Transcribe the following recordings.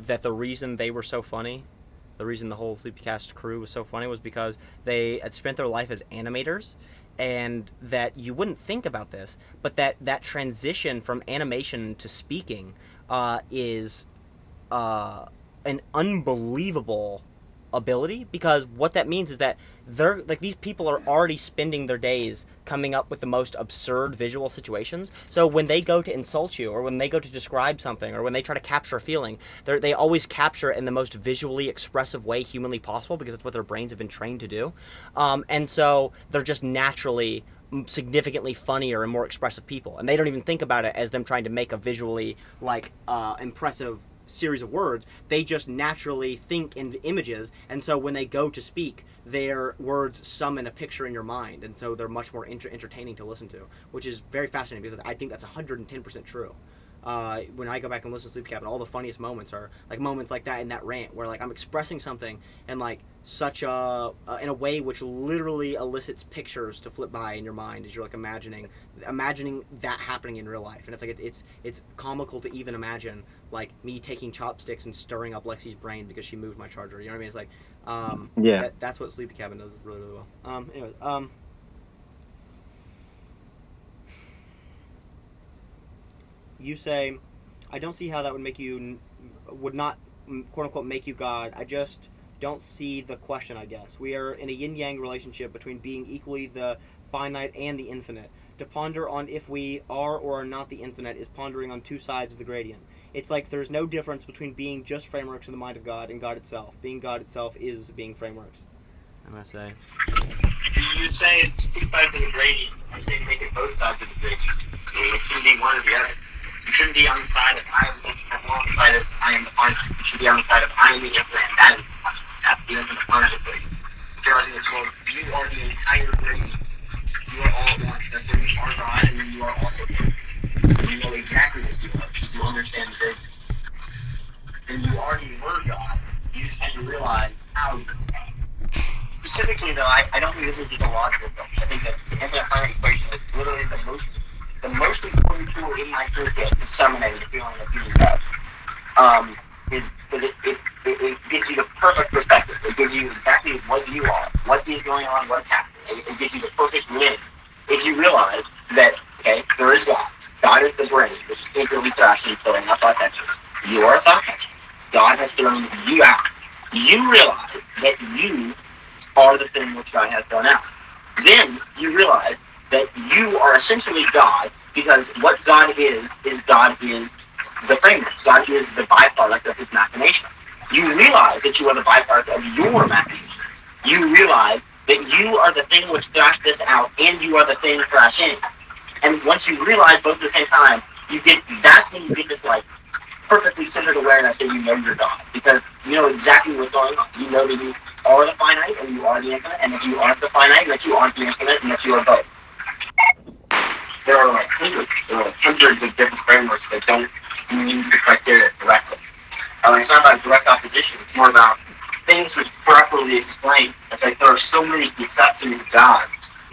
that the reason they were so funny, the reason the whole Sleepycast crew was so funny was because they had spent their life as animators, and that you wouldn't think about this, but that transition from animation to speaking is uh, an unbelievable ability, because what that means is that they're like, these people are already spending their days coming up with the most absurd visual situations. So when they go to insult you, or when they go to describe something, or when they try to capture a feeling, they always capture it in the most visually expressive way humanly possible, because that's what their brains have been trained to do. And so they're just naturally significantly funnier and more expressive people, and they don't even think about it as them trying to make a visually like impressive series of words. They just naturally think in images, and so when they go to speak, their words summon a picture in your mind, and so they're much more entertaining to listen to, which is very fascinating, because I think that's 110% true. When I go back and listen to Sleep Cabin, all the funniest moments are like moments like that in that rant, where like I'm expressing something and like such a in a way which literally elicits pictures to flip by in your mind as you're like imagining that happening in real life. And it's like it's comical to even imagine like me taking chopsticks and stirring up Lexi's brain because she moved my charger. You know what I mean? It's like Yeah. that's what Sleepy Cabin does really really well. Anyways, you say, I don't see how that would make you, would not, quote unquote, make you God. I just don't see the question, I guess. We are in a yin yang relationship between being equally the finite and the infinite. To ponder on if we are or are not the infinite is pondering on two sides of the gradient. It's like there's no difference between being just frameworks in the mind of God and God itself. Being God itself is being frameworks. I'm going to say. You say it's two sides of the gradient. I say make it both sides of the gradient. It shouldn't be one or the other. You shouldn't be on the side of I am the infinite or on the side of I am the finite. You should be on the side of I am the infinite and that is the finite. That's the infinite part of the gradient. Realizing that you are the entire gradient. You are all at once. That's where you are God, and then you are also perfect. You know exactly what you are, just you understand the gradient. And you already were God. You just had to realize how you were God. Specifically, though, I don't think this is just a logical thing. I think that the infinite finite equation is literally the most important tool in my toolkit to summon the feeling of being God. Is because it gives you the perfect perspective. It gives you exactly what you are, what is going on, what's happening. It gives you the perfect lens. If you realize that, okay, there is God. God is the brain, which is integrally thrashing, filling up our attention. You are a thought catcher. God has thrown you out. You realize that you are the thing which God has thrown out. Then you realize that you are essentially God, because what God is God is the framework. God is the byproduct of his machination. You realize that you are the byproduct of your machination. You realize that you are the thing which thrashed this out, and you are the thing thrashing. And once you realize both at the same time, that's when you get this like perfectly centered awareness that you know you're God, because you know exactly what's going on. You know that you are the finite and you are the infinite, and that you aren't the finite and that you aren't the infinite, and that you are both. There are like hundreds of different frameworks that don't meet the criteria directly. It's not about direct opposition. It's more about things which properly explain. It's like there are so many conceptions of God,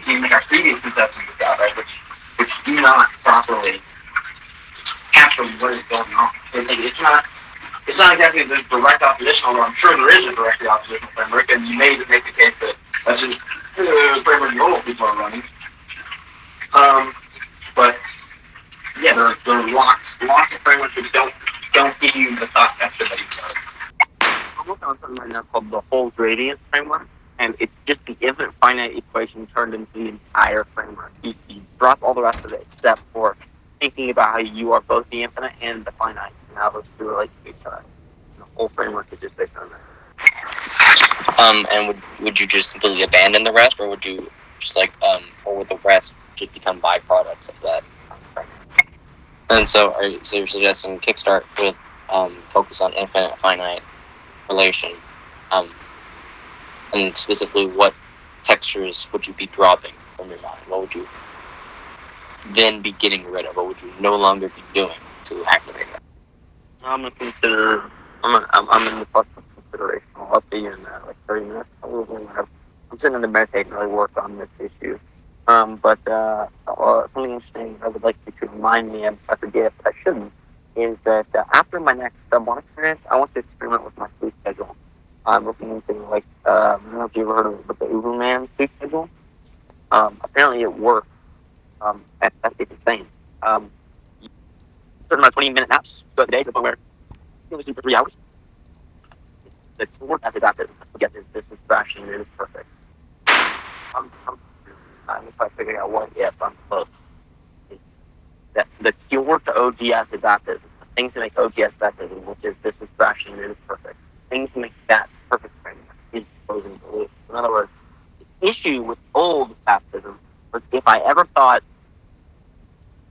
even like our previous conceptions of God, right, which do not properly capture what is going on. It's not exactly the direct opposition, although I'm sure there is a directly oppositional framework, and you may even make the case that that's just the framework normal people are running. But yeah, there are lots of frameworks that don't give you the thought capture that you want. I'm working on something right now called the whole gradient framework, and it's just the infinite finite equation turned into the entire framework. You drop all the rest of it except for thinking about how you are both the infinite and the finite, and how those two relate to each other. And the whole framework is just based on that. And would you just completely abandon the rest, or would you just or would the rest just become byproducts of that framework? And so you're suggesting kickstart with focus on infinite finite relation, and specifically what textures would you be dropping from your mind? What would you then be getting rid of? What would you no longer be doing to activate that? I'm in the process of consideration. I'll be in like 30 minutes. I'm sitting to meditate and really work on this issue. But something interesting I would like you to remind me of, if I forget, but I shouldn't, is that after my next one experience, I want to experiment with my sleep schedule. I'm looking into like I don't know if you ever heard of the Uberman sleep schedule. Apparently it works. That's insane. You certain amount of 20-minute naps throughout the day to the point where you only sleep for 3 hours. The work ethic after this is thrashing. It is perfect. I'm if I figure out what if I'm close. It's that the cure to OGS is baptism. The thing to make OGS baptism, which is this is thrashing. It is perfect. The thing to make that perfect framework is closing the loop. In other words, the issue with old baptism was if I ever thought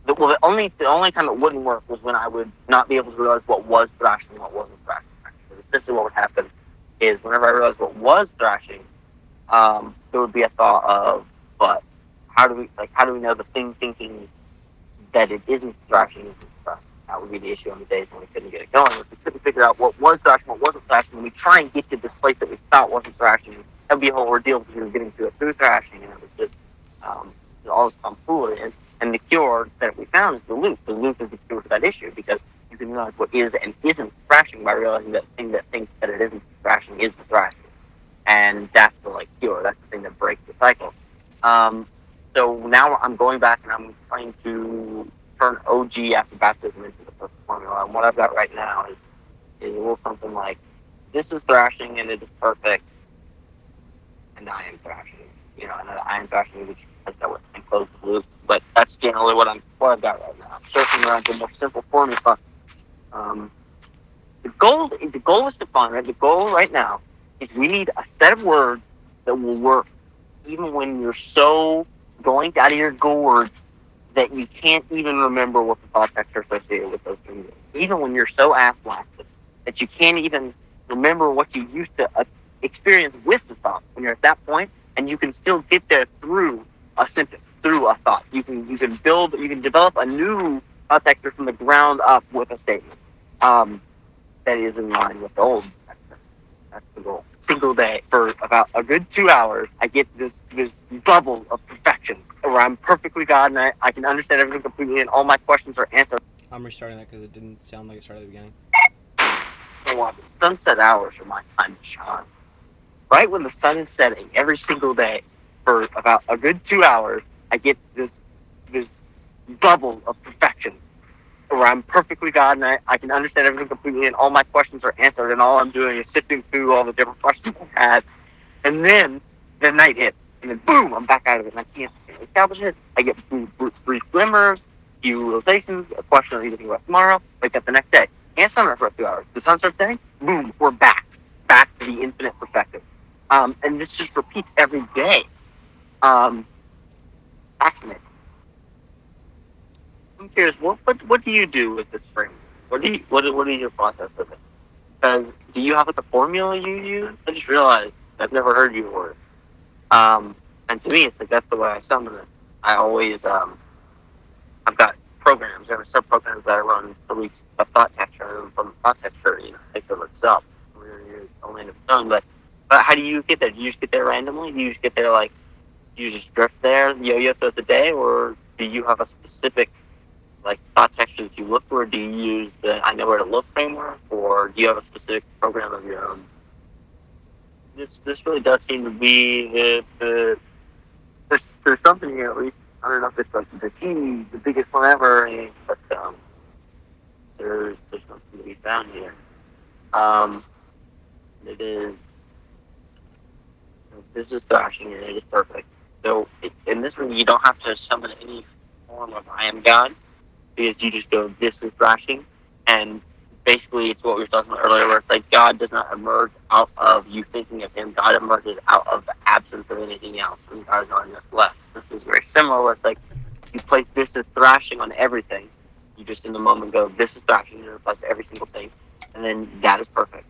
the only time it wouldn't work was when I would not be able to realize what was thrashing and what wasn't thrashing. Because essentially what would happen is whenever I realized what was thrashing, there would be a thought of, but how do we know the thing thinking that it isn't thrashing isn't thrashing? That would be the issue on the days when we couldn't get it going. If we couldn't figure out what was thrashing, what wasn't thrashing, and we try and get to this place that we thought wasn't thrashing, that would be a whole ordeal because we were getting to it through thrashing, and it was just all this tomfoolery. And the cure that we found is the loop. The loop is the cure to that issue because you can realize what is and isn't thrashing by realizing that thing that thinks that it isn't thrashing is the thrashing. And that's the cure. That's the thing that breaks the cycle. So now I'm going back and I'm trying to turn OG after baptism into the perfect formula. And what I've got right now is a little something like, this is thrashing and it is perfect, and I am thrashing. And I am thrashing, which has that with and close the loop. But that's generally what I've got right now. I'm surfing around to a more simple formula. The goal is to find, right? The goal right now is we need a set of words that will work even when you're so going out of your gourd that you can't even remember what the thought text are associated with those things. Even when you're so ass-blasted that you can't even remember what you used to experience with the thought when you're at that point, and you can still get there through a sentence, through a thought. You can develop a new thought texture from the ground up with a statement that is in line with the old texture. That's the goal. Single day for about a good 2 hours, I get this bubble of perfection where I'm perfectly God and I can understand everything completely and all my questions are answered. I'm restarting that because it didn't sound like it started at the beginning. Sunset hours are my time to shine. Right when the sun is setting every single day for about a good 2 hours, I get this bubble of perfection where I'm perfectly God and I can understand everything completely and all my questions are answered and all I'm doing is sifting through all the different questions I had. And then the night hits and then boom, I'm back out of it and I can't establish it. I get brief glimmers, few realizations, a question on anything about tomorrow, wake up the next day. Can't sunrise for 2 hours. The sun starts setting, boom, we're back to the infinite perspective. And this just repeats every day. Fascinating. I'm curious, what do you do with this framework? What is your process of it? Because do you have a formula you use? I just realized I've never heard you word. And to me, it's like that's the way I summon it. I always I've got programs, there are sub-programs that I run for each thought texture, and from the thought texture, takes over itself. You're only in its own, but how do you get there? Do you just get there randomly? Do you just get there you just drift there, yo-yo throughout the day, or do you have a specific thought texture that you look for? Do you use the I know where to look framework, or do you have a specific program of your own? This really does seem to be there's something here at least. I don't know if it's the biggest one ever, but there's something to be found here. It is. This is thrashing and it is perfect. So in this one, you don't have to summon any form of I am God, because you just go, this is thrashing, and basically it's what we were talking about earlier, where it's like God does not emerge out of you thinking of Him. God emerges out of the absence of anything else, and God is on this left. This is very similar, where it's like you place this is thrashing on everything. You just in the moment go, this is thrashing, and it applies to every single thing, and then that is perfect.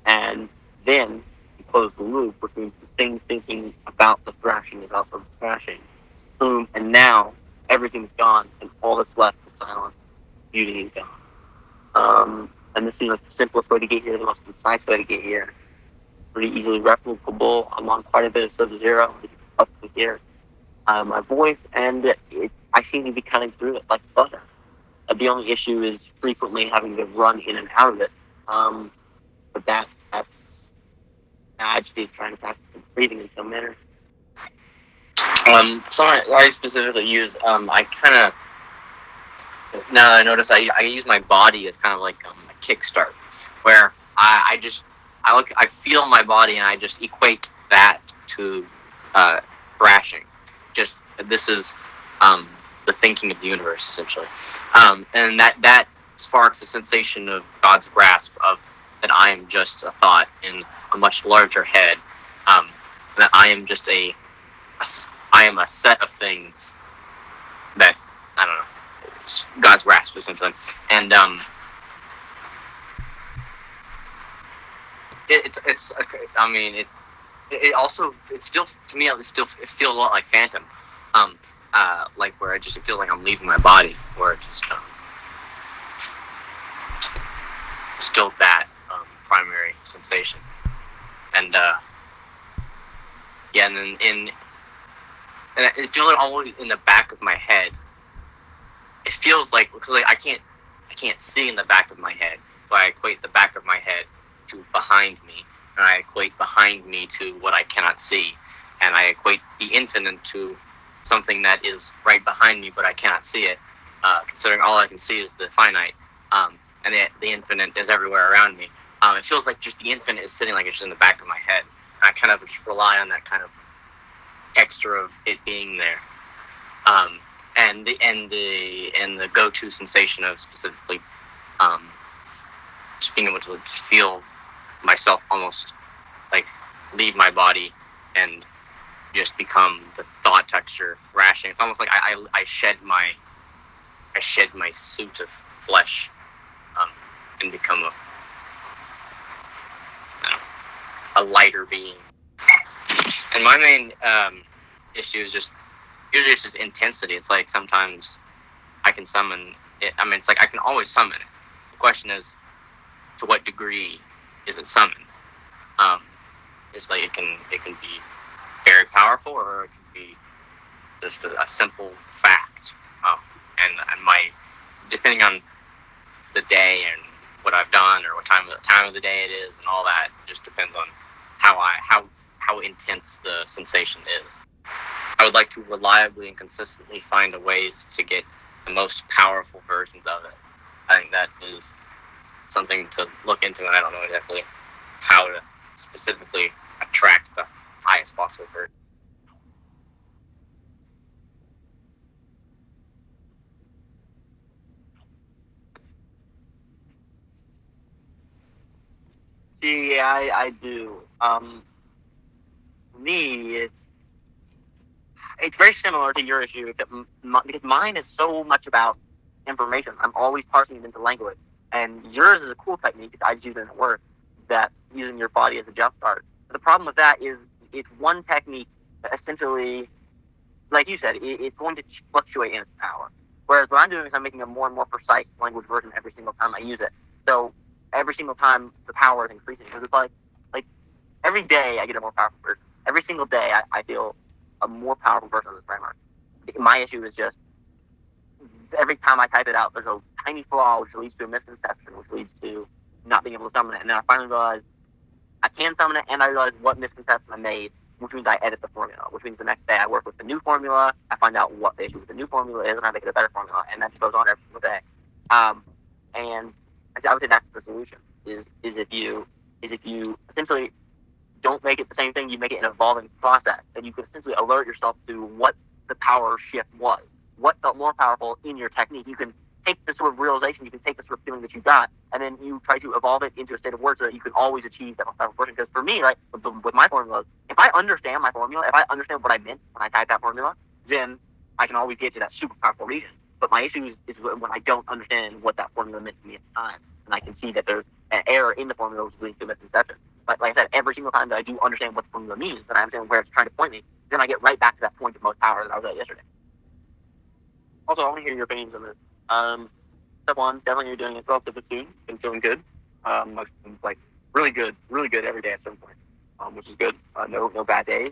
And then you close the loop, which means the thing thinking about the thrashing is also thrashing. Boom, and now everything's gone, and all that's left is silence, beauty, and gone. And this seems like the simplest way to get here, the most concise way to get here. Pretty easily replicable. I'm on quite a bit of Sub-Zero up to here. My voice, and I seem to be cutting through it like butter. The only issue is frequently having to run in and out of it. But that's I just need trying to practice breathing in some manner. So I specifically use I kind of now I notice I use my body as kind of like a kickstart, where I feel my body and I just equate that to thrashing. Just this is the thinking of the universe essentially, and that sparks a sensation of God's grasp of that I am just a thought in a much larger head, that I am just I am a set of things that I don't know. It's God's grasp essentially, and it's I mean it also it's still to me it feels a lot like Phantom, like where it feels like I'm leaving my body, where it just still that primary sensation, and yeah, and then and it feels like almost in the back of my head. It feels like because I can't see in the back of my head, so I equate the back of my head to behind me, and I equate behind me to what I cannot see, and I equate the infinite to something that is right behind me but I cannot see it, considering all I can see is the finite, and the infinite is everywhere around me. It feels like just the infinite is sitting like it's just in the back of my head, and I kind of just rely on that kind of texture of it being there. And the go-to sensation of specifically just being able to feel myself almost like leave my body and just become the thought texture thrashing. It's almost like I shed my suit of flesh, and become a lighter being. And my main issue is usually it's just intensity. It's like sometimes I can summon it. I mean, it's like I can always summon it. The question is, to what degree is it summoned? It's like it can be very powerful, or it can be just a simple fact. And my depending on the day and what I've done, or what time of the day it is, and all that, it just depends on how intense the sensation is. I would like to reliably and consistently find ways to get the most powerful versions of it. I think that is something to look into, and I don't know exactly how to specifically attract the highest possible version. See, I do. For me, it's very similar to your issue, except because mine is so much about information. I'm always parsing it into language, and yours is a cool technique that I just use it at work. That using your body as a jump start. But the problem with that is it's one technique that essentially, like you said, it's going to fluctuate in its power. Whereas what I'm doing is I'm making a more and more precise language version every single time I use it. So every single time the power is increasing, because it's like every day I get a more powerful version. Every single day I feel a more powerful version of this framework. My issue is just every time I type it out, there's a tiny flaw which leads to a misconception, which leads to not being able to summon it. And then I finally realize I can summon it, and I realize what misconception I made, which means I edit the formula, which means the next day I work with the new formula, I find out what the issue with the new formula is, and I make it a better formula, and that just goes on every single day. And I would say that's the solution, is if you essentially don't make it the same thing, you make it an evolving process, and you could essentially alert yourself to what the power shift was, what felt more powerful in your technique. You can take this sort of realization, you can take this sort of feeling that you got, and then you try to evolve it into a state of words so that you can always achieve that most powerful version. Because for me, right, with my formulas, if I understand my formula, if I understand what I meant when I typed that formula, then I can always get to that super powerful region. But my issue is when I don't understand what that formula meant to me at the time, and I can see that there's an error in the formula which leads to a misconception. But like I said, every single time that I do understand what the formula means, and I understand where it's trying to point me, then I get right back to that point of most power that I was at yesterday. Also, I want to hear your opinions on this. Step one, definitely you're doing it relatively soon. Been feeling good. Like really good every day at some point, which is good. No bad days.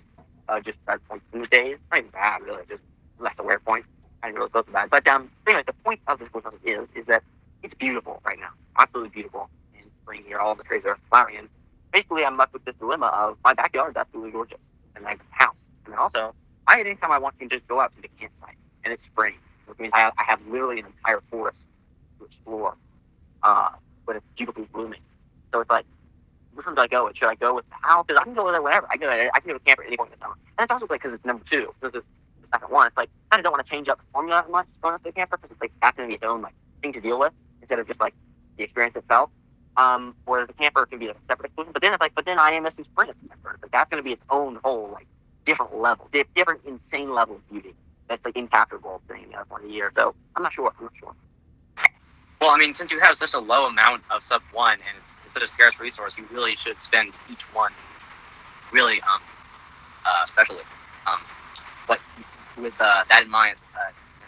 Just like good days. Not even bad, really. Just less aware point. I really close to that. But anyway, the point of this voiceover is that it's beautiful right now, absolutely beautiful in spring here. All the trees are flowering, and basically I'm left with this dilemma of my backyard is absolutely gorgeous, and I have a house, and then also anytime I want to just go out to the campsite, and it's spring, which means I have literally an entire forest to explore, but it's beautifully blooming. So it's like, which one do I go with? Should I go with the house? Because I can go there whenever. I can go to camp at any point in the summer. And it's also like because it's number two. This is the second one. It's like I kind of don't want to change up the formula that much going up to the camper because it's like that's going to be its own like thing to deal with instead of just like the experience itself. Whereas the camper can be like a separate exclusion. But then it's like, but then I am missing spring at the camper. Like that's going to be its own whole like different level, different insane level of beauty that's like incalculable thing for the year. So I'm not sure. Well, I mean, since you have such a low amount of sub 1 and it's such a scarce resource, you really should spend each one really specially. But with that in mind,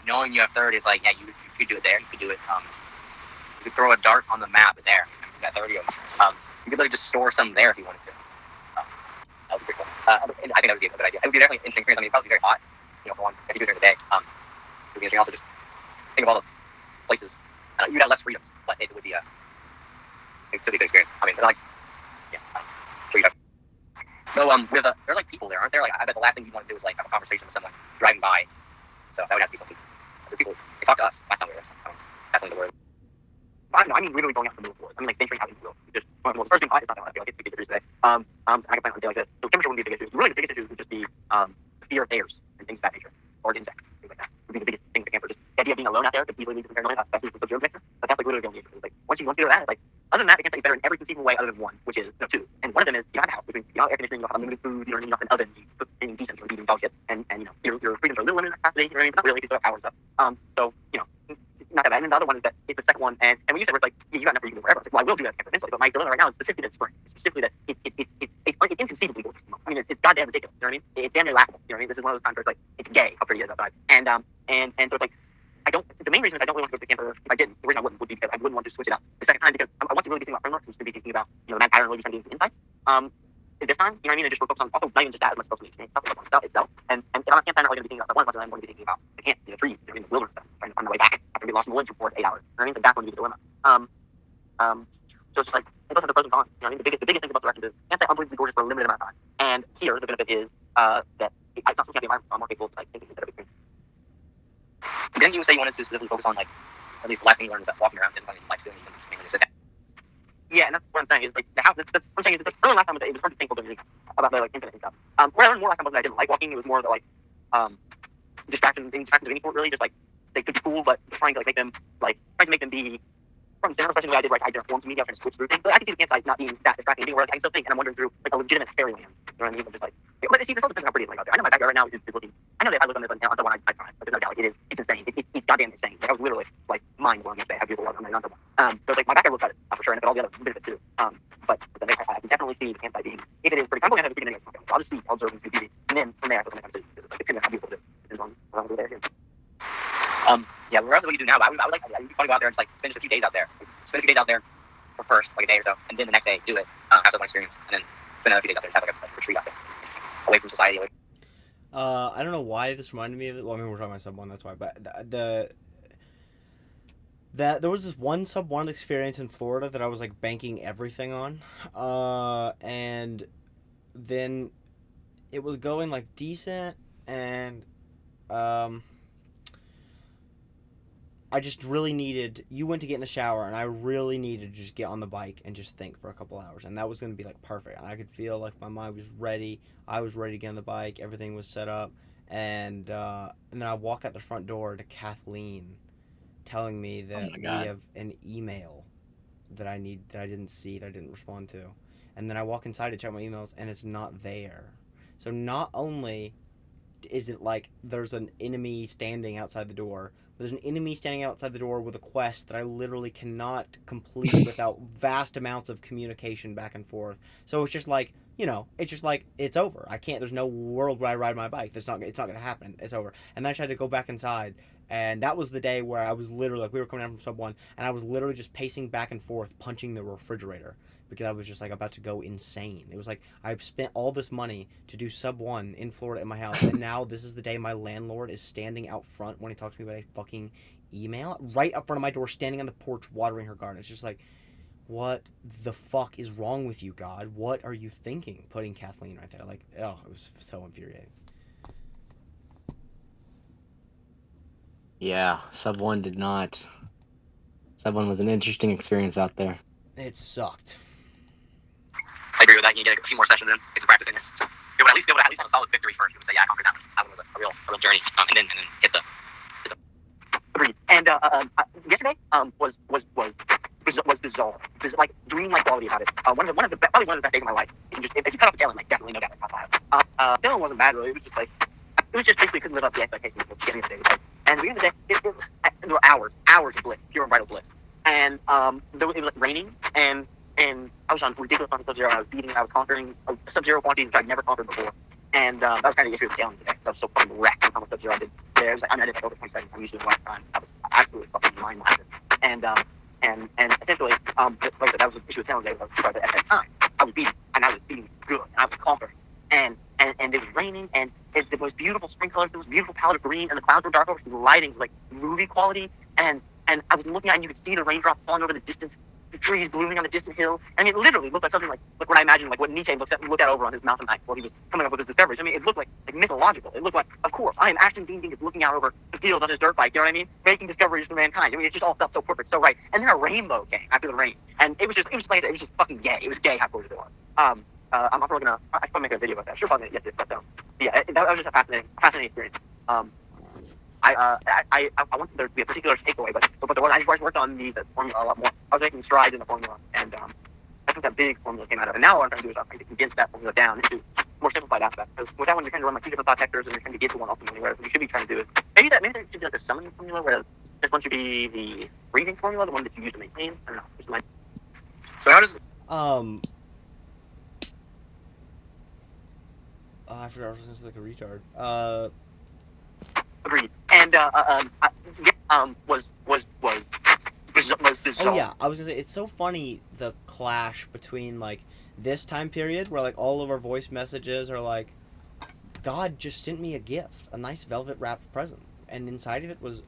knowing you have 30 is like, yeah, you could do it there. You could do it. You could throw a dart on the map there. You got 30 of them. You could literally just store some there if you wanted to. That would be pretty cool. I think that would be a good idea. It would be definitely an interesting experience. I mean, it'd probably be very hot, for one, if you do it during the day. It would be interesting. Also, just think of all the places. You'd have less freedoms, but it would be it'd still be a good experience. I mean, they're like, yeah, I'm sure you'd have. Though, there's like people there, aren't there? Like, I bet the last thing you want to do is like have a conversation with someone driving by. So that would have to be something. The people, they talked to us last time we were there. So that's something to worry about. I don't know. I mean, literally going out to the moon. I mean, like venturing out into the world. Just the first thing it's not that I feel like it's big issues today. I can plan on a day like this. So temperature wouldn't be the biggest issue. Really, the biggest issue would just be the fear of bears and things of that nature, or insects, things like that. Would be the biggest thing for the camper. Just the idea of being alone out there could easily lead to some paranoia, especially with the germ vector. But that's like literally the only issue. Like once you get that, it's like other than that, the campsite is better in every conceivable way other than one, which is two. And one of them is you have a house, which means you have air conditioning, you have unlimited food, you don't need an oven, you cook anything decent for eating dog shit, and your freedoms are a little limited in capacity. You know what I mean? But not really, you still have power and stuff. So not that bad. And then the other one is that it's the second one, and when you said it's like you got enough where you can go wherever. It's like, well, I will do that camper eventually, but my dilemma right now is specifically that spring. It's specifically that it's inconceivably gorgeous. I mean, it's goddamn ridiculous. You know what I mean? It's damn near laughable. You know what I mean? This is one of those times where it's like it's gay how pretty it is outside, and so it's like I don't. The main reason is I don't really want to go to the camper. If I didn't, the reason I wouldn't would be because I wouldn't want to switch it out the second time because I want to really be thinking about frameworks and to be thinking about the map pattern, really trying to get some insights. This time, you know what I mean? And just focus on also not even just that as much focus on the experience stuff itself. And if I'm on campsite, I'm not really going to be thinking about that one as much as I'm going to be thinking about the camp, the trees, the wilderness stuff, trying to find my way back after being lost in the woods for 8 hours. You know what I mean? So that's going to be the dilemma. So it's just like those are the pros and cons. You know what I mean? The biggest thing about directions is campsite unbelievably gorgeous for a limited amount of time. And here the benefit is that it's not so camping environment. I'm more capable of like thinking instead of experience. Didn't you say you wanted to specifically focus on like at least the last thing you learned is that walking around isn't something you like to do and you can just mainly sit down? Yeah, and that's what I'm saying is like the house. That's what I'm saying is like early last time it was hard to think about the like infinite and stuff. Where I learned more last time was that I didn't like walking. It was more of the like distractions of any sort really. Just like they could be cool, but trying to make them be from center, especially the way I did like I did form to media, trying to switch through things. But I can see the campsite not being that distracting, being where like, I can still think and I'm wandering through like a legitimate fairyland. You know what I mean? But just like, but see, this all depends on how pretty it's like out there. I know my backyard right now is looking. I know that if I look on this like, on the one I tried, but there's no doubt it's insane. It's goddamn insane. Like I was literally like mind blowing yesterday how beautiful it was on the one. So it's like my backyard looks at it for sure, and all the other bit of it too. But then I can definitely see the campsite being if it is pretty. I'm going to have the beginning. So I'll just see, I'll observe and see beauty, and then from there I feel like I'm like depending on how beautiful it is. As long as we're there. Yeah, regardless of what you do now, I would like it would be fun to go out there and just like spend just a few days out there. Spend a few days out there for first, like a day or so, and then the next day do it, have some experience, and then spend another few days out there, have like a retreat out there, away from society. I don't know why this reminded me of it. Well, I mean, we're talking about sub 1, that's why. But there was this one sub 1 experience in Florida that I was like banking everything on, and then it was going like decent, and I just really needed, you went to get in the shower, and I really needed to just get on the bike and just think for a couple hours, and that was going to be like perfect. I could feel like my mind was ready. I was ready to get on the bike. Everything was set up, and then I walk out the front door to Kathleen, telling me that we have an email that I didn't see, that I didn't respond to, and then I walk inside to check my emails, and it's not there. So not only is it like there's an enemy standing outside the door, there's an enemy standing outside the door with a quest that I literally cannot complete without vast amounts of communication back and forth. So it's just like, it's over. I can't, there's no world where I ride my bike. It's not going to happen. It's over. And then I just had to go back inside. And that was the day where I was literally, like, we were coming down from sub 1, and I was literally just pacing back and forth, punching the refrigerator. because I was just like about to go insane. It was like I've spent all this money to do sub 1 in Florida in my house, and now this is the day my landlord is standing out front when he talks to me about a fucking email right up front of my door, standing on the porch watering her garden. It's just like, what the fuck is wrong with you, God? What are you thinking? Putting Kathleen right there, like, oh, it was so infuriating. Yeah, Sub 1 did not. Sub 1 was an interesting experience out there. It sucked. I agree with that. You get a few more sessions in. It's a practice in it. You would at least have a solid victory first. You would say, yeah, I conquered that one. That one was a real journey. And then hit the. Agreed. And yesterday was bizarre. There's like dream-like quality about it. Probably one of the best days of my life. If you cut off the Dylan, like definitely no doubt. Dylan wasn't bad really. It was just basically couldn't live up to the expectations of getting the day. And at the end of the day, there were hours of bliss, pure and vital bliss. And it was like raining, and I was on ridiculous amounts of Sub-Zero, and I was conquering Sub-Zero quantities which I'd never conquered before. And that was kind of the issue with scaling today. I was so fucking wrecked on how much Sub-Zero I did there. It was like, I did like over 20 seconds. I'm used to it last time. I was absolutely fucking mind-minded. And essentially, like I said, that was the issue with scaling today. At that time, I was beating good, and I was conquering. And it was raining, and it was beautiful spring colors. There was a beautiful palette of green, and the clouds were dark over. The lighting was like movie quality, and I was looking at it, and you could see the raindrops falling over the distance, the trees blooming on the distant hill. I mean, it literally looked like something like what I imagine, like what Nietzsche looked at over on his mountain hike while he was coming up with his discoveries. I mean, it looked like mythological. It looked like, of course, I am Ashton Dean Dingus looking out over the fields on his dirt bike. You know what I mean? Making discoveries for mankind. I mean, it just all felt so perfect, so right. And then a rainbow came after the rain, and it was just like I said, it was just fucking gay. It was gay how gorgeous it was. I'm probably gonna. I should probably make a video about that. Sure, probably gonna get this, but yeah, that was just a fascinating experience. I wanted there to be a particular takeaway, but there was, I just worked on the formula a lot more. I was making strides in the formula, and I think that big formula came out of it. And now what I'm trying to do is I'm trying to condense that formula down into more simplified aspects. Because with that one, you're trying to run like two different thought vectors, and you're trying to get to one ultimately. Whereas what you should be trying to do is maybe there should be like a summoning formula, whereas this one should be the breathing formula, the one that you use to maintain. I don't know. Just my... So how does I forgot I was gonna say like a retard. Agreed. And was bizarre. Oh yeah, I was gonna say it's so funny the clash between like this time period where like all of our voice messages are like, God just sent me a gift, a nice velvet wrapped present, and inside of it was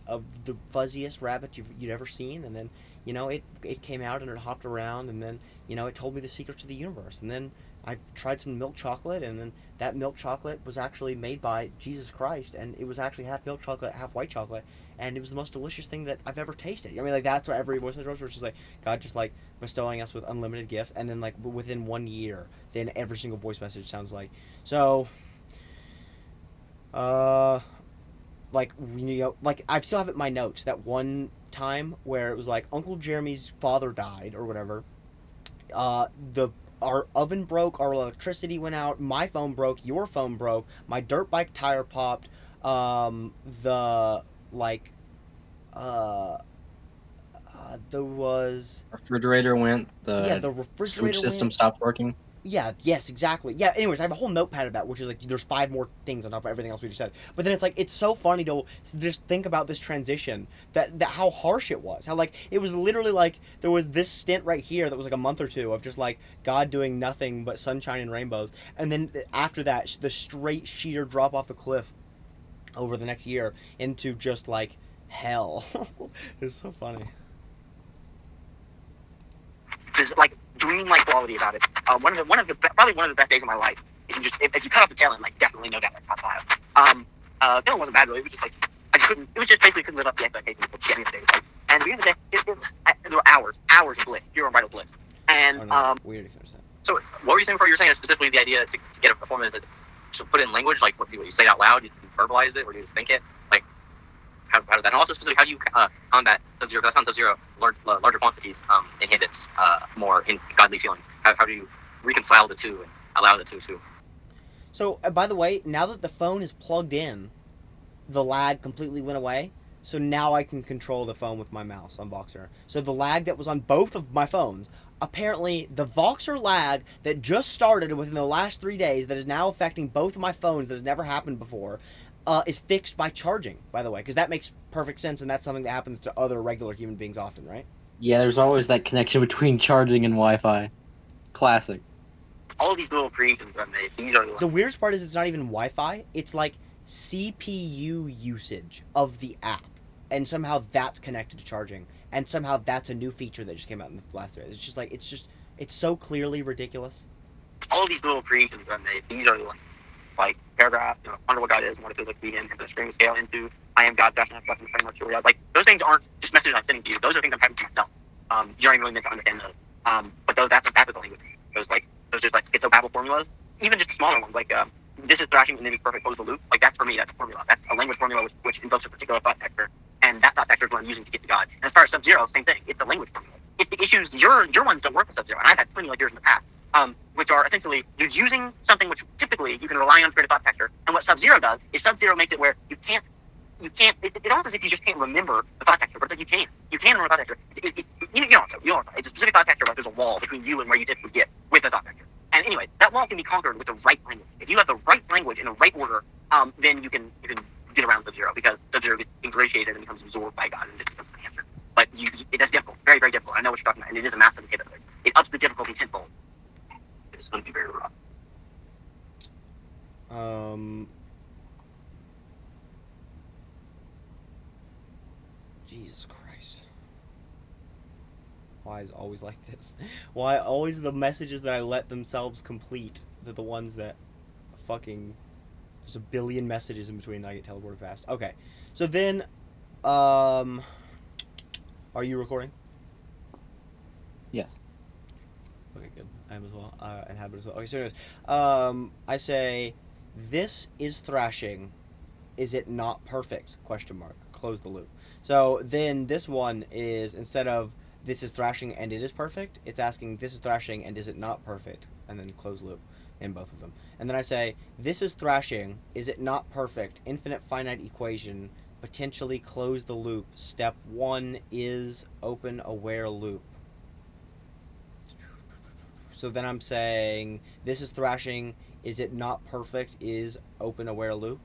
the fuzziest rabbit you'd ever seen, and then it came out and it hopped around, and then it told me the secrets of the universe, and then I tried some milk chocolate, and then that milk chocolate was actually made by Jesus Christ, and it was actually half milk chocolate, half white chocolate, and it was the most delicious thing that I've ever tasted. I mean, like, that's what every voice message was, which is like, God just, like, bestowing us with unlimited gifts, and then, like, within 1 year, then every single voice message sounds like, so, like, like, I still have it in my notes, that one time where it was like, Uncle Jeremy's father died, or whatever, our oven broke, our electricity went out, my phone broke, your phone broke, my dirt bike tire popped, there was... Refrigerator went, the refrigerator switch system went. stopped working. Yeah, yes, exactly. Yeah, anyways, I have a whole notepad of that, which is like, there's 5 more things on top of everything else we just said. But then it's like, it's so funny to just think about this transition, that how harsh it was. How, like, it was literally like, there was this stint right here that was like a month or two of just like, God doing nothing but sunshine and rainbows. And then after that, the straight sheer drop off the cliff over the next year into just like, hell. It's so funny. There's like dream-like quality about it. Probably one of the best days of my life. If you cut off the Dylan, like definitely no doubt, like top 5. Dylan wasn't bad really. It was just like it was just basically couldn't live up to the expectations of getting the day. And at the end of the day, there were hours of bliss, pure and vital bliss. And weird if there's that. So what were you saying before? You were saying specifically the idea to get a performance to put it in language, like what you say it out loud, you verbalize it, or you just think it, like. How does that? And also specifically, how do you combat Sub-Zero? Because I found Sub-Zero larger quantities inhibits more in godly feelings. How do you reconcile the two and allow the two to? So, by the way, now that the phone is plugged in, the lag completely went away. So now I can control the phone with my mouse on Voxer. So the lag that was on both of my phones, apparently the Voxer lag that just started within the last 3 days, that is now affecting both of my phones, that has never happened before, is fixed by charging, by the way, because that makes perfect sense, and that's something that happens to other regular human beings often, right? Yeah, there's always that connection between charging and Wi-Fi. Classic. All of these little creations I've made, these are the The ones. weirdest part is it's not even Wi-Fi. It's like CPU usage of the app, and somehow that's connected to charging, and somehow that's a new feature that just came out in the last year. It's just like it's so clearly ridiculous. All of these little creations I've made, these are the ones. Like paragraph, wonder what God is, and what it feels like to be Him, and the string scale into I am God, fashion, fucking framework, here we are. Like those things aren't just messages I'm sending to you. Those are things I'm typing to myself. You aren't even really meant to understand those. But that's the language. Those just like schizo-babble formulas. Even just smaller ones like this is thrashing and then it's perfect, close the loop. Like that's for me, that's a formula. That's a language formula which invokes a particular thought vector, and that thought vector is what I'm using to get to God. And as far as Sub-Zero, same thing. It's the language formula. It's the issues. Your ones don't work with Sub-Zero, and I've had plenty like yours in the past. Which are essentially you're using something which typically you can rely on to create a thought vector. And what Sub-Zero does is Sub-Zero makes it where you can't. It's almost as if you just can't remember the thought vector, but it's like you can. You can remember the thought vector. You don't. It's a specific thought vector, but there's a wall between you and where you typically get with the thought vector. And anyway, that wall can be conquered with the right language. If you have the right language in the right order, then you can get around Sub-Zero, because Sub-Zero gets ingratiated and becomes absorbed by God and it becomes an answer. But that's difficult, very, very difficult. I know what you're talking about, and it is a massive capability. It ups the difficulty tenfold. It's going to be very rough. Jesus Christ. Why is it always like this? Why always the messages that I let themselves complete, they're the ones that fucking... There's a billion messages in between that I get teleported past. Okay. So then, are you recording? Yes. Okay, good. I am as well. And Habit as well. Okay, so anyways, I say, this is thrashing. Is it not perfect? Question mark. Close the loop. So then this one is, instead of this is thrashing and it is perfect, it's asking this is thrashing and is it not perfect? And then close loop in both of them. And then I say, this is thrashing. Is it not perfect? Infinite finite equation. Potentially close the loop. Step 1 is open aware loop. So then I'm saying, this is thrashing, is it not perfect, is open aware loop.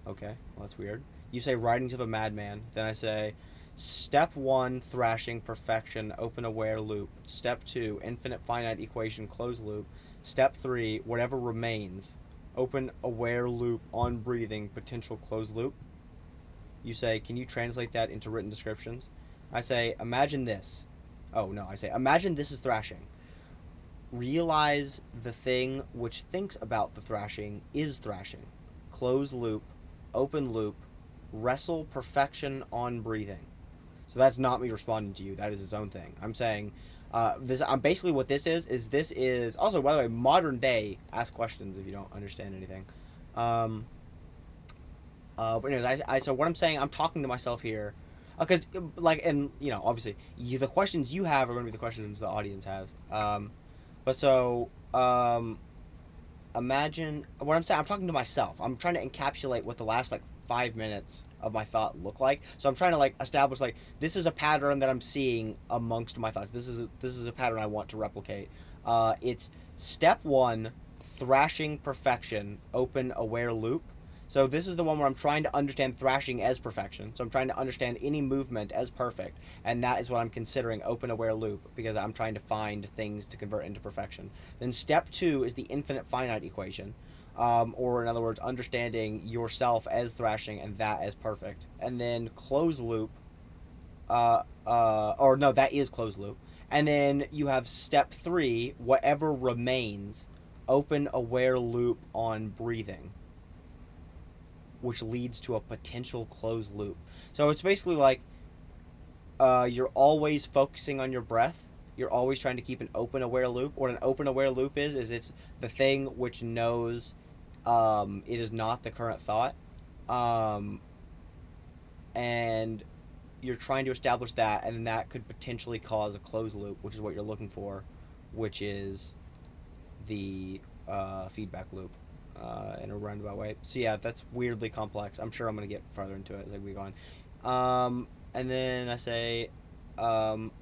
Okay, well that's weird. You say writings of a madman. Then I say, step 1, thrashing, perfection, open aware loop. Step 2, infinite finite equation, close loop. Step 3, whatever remains, open aware loop, on breathing, potential close loop. You say, can you translate that into written descriptions? I say, imagine this. Oh no, I say, imagine this is thrashing. Realize the thing which thinks about the thrashing is thrashing. Close loop, open loop, wrestle perfection on breathing. So that's not me responding to you. That is its own thing. I'm saying, basically what this is also, by the way, modern day. Ask questions if you don't understand anything. But anyways, so what I'm saying, I'm talking to myself here, because and obviously, the questions you have are going to be the questions the audience has. But so, imagine what I'm saying. I'm talking to myself. I'm trying to encapsulate what the last 5 minutes of my thought look like. So I'm trying to establish this is a pattern that I'm seeing amongst my thoughts. This is a pattern I want to replicate. It's step 1, thrashing perfection, open aware loop. So this is the one where I'm trying to understand thrashing as perfection. So I'm trying to understand any movement as perfect. And that is what I'm considering open aware loop, because I'm trying to find things to convert into perfection. Then step 2 is the infinite finite equation. Or in other words, understanding yourself as thrashing and that as perfect. And then close loop. That is close loop. And then you have step 3, whatever remains, open aware loop on breathing, which leads to a potential closed loop. So it's basically you're always focusing on your breath. You're always trying to keep an open aware loop. What an open aware loop is it's the thing which knows it is not the current thought. And you're trying to establish that, and then that could potentially cause a closed loop, which is what you're looking for, which is the feedback loop. In a roundabout way. So yeah, that's weirdly complex. I'm sure I'm going to get further into it as we go on. And then I say,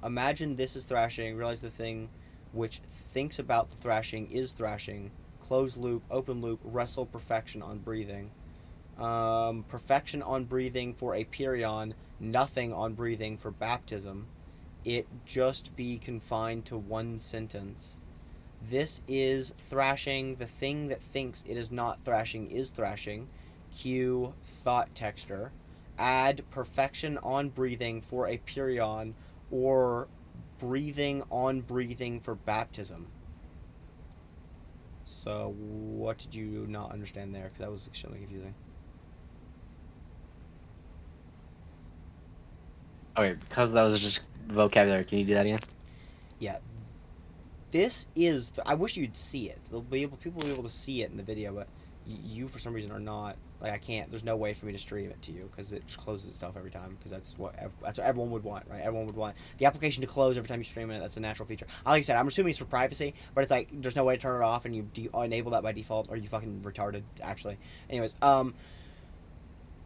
imagine this is thrashing. Realize the thing which thinks about the thrashing is thrashing. Close loop, open loop, wrestle perfection on breathing. Perfection on breathing for a perion, nothing on breathing for baptism. it just be confined to one sentence. This is thrashing. The thing that thinks it is not thrashing is thrashing. Cue thought texture. Add perfection on breathing for a perion, or breathing on breathing for baptism. So what did you not understand there? Because that was extremely confusing. Okay, because that was just vocabulary. Can you do that again? Yeah, this is. I wish you'd see it. People will be able to see it in the video, but you for some reason are not. Like I can't. There's no way for me to stream it to you because it just closes itself every time. Because that's what everyone would want, right? Everyone would want the application to close every time you stream it. That's a natural feature. Like I said, I'm assuming it's for privacy, but it's like there's no way to turn it off, and you enable that by default. Or you fucking retarded, actually. Anyways, what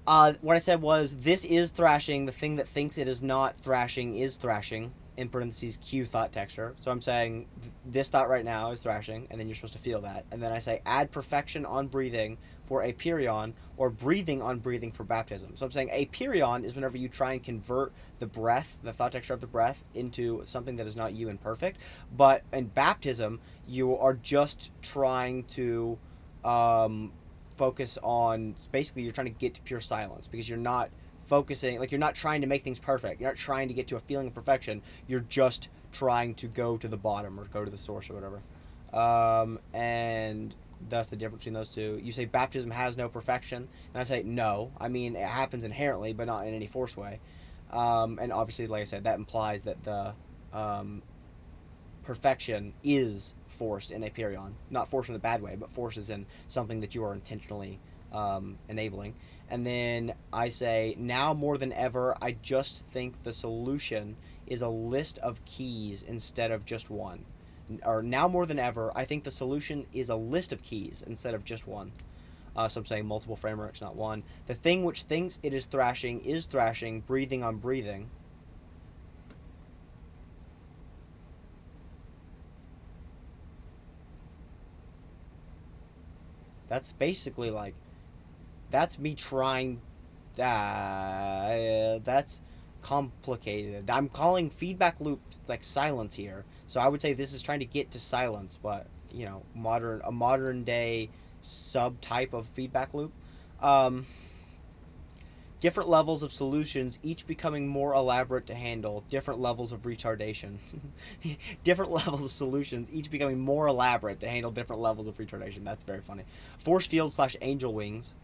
I said was, this is thrashing. The thing that thinks it is not thrashing is thrashing. In parentheses, cue thought texture. So I'm saying this thought right now is thrashing, and then you're supposed to feel that. And then I say add perfection on breathing for a perion, or breathing on breathing for baptism. So I'm saying a perion is whenever you try and convert the breath, the thought texture of the breath, into something that is not you and perfect. But in baptism, you are just trying to focus on, basically you're trying to get to pure silence, because you're not focusing, like you're not trying to make things perfect, you're not trying to get to a feeling of perfection, you're just trying to go to the bottom or go to the source or whatever. And thus the difference between those two. You say baptism has no perfection, and I say no. I mean, it happens inherently, but not in any forced way. And obviously, like I said, that implies that the perfection is forced in a perion. Not forced in a bad way, but forced is in something that you are intentionally enabling. And then I say, now more than ever, I just think the solution is a list of keys instead of just one. Or now more than ever, I think the solution is a list of keys instead of just one. So I'm saying multiple frameworks, not one. The thing which thinks it is thrashing, breathing on breathing. That's basically like, that's me trying. That's complicated. I'm calling feedback loop like silence here. So I would say this is trying to get to silence, but you know, a modern day subtype of feedback loop. Um, Different levels of solutions, each becoming more elaborate to handle. Different levels of retardation. Different levels of solutions, each becoming more elaborate to handle different levels of retardation. That's very funny. Force field / angel wings.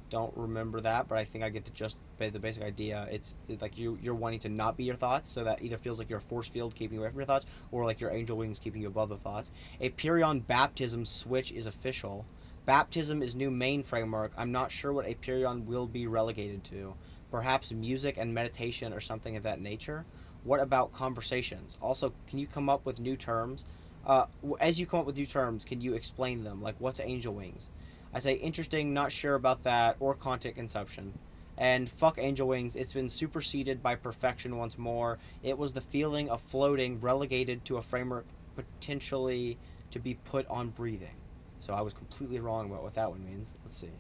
Don't remember that, but I think I get the basic idea. It's like you're wanting to not be your thoughts, so that either feels like your force field keeping you away from your thoughts, or like your angel wings keeping you above the thoughts. A perion baptism switch is official. Baptism is new main framework. I'm not sure what a perion will be relegated to. Perhaps music and meditation or something of that nature. What about conversations? Also, can you come up with new terms? As you come up with new terms, can you explain them? Like, what's angel wings? I say interesting, not sure about that, or content consumption. And fuck angel wings, it's been superseded by perfection once more. It was the feeling of floating relegated to a framework potentially to be put on breathing. So I was completely wrong about what that one means. Let's see.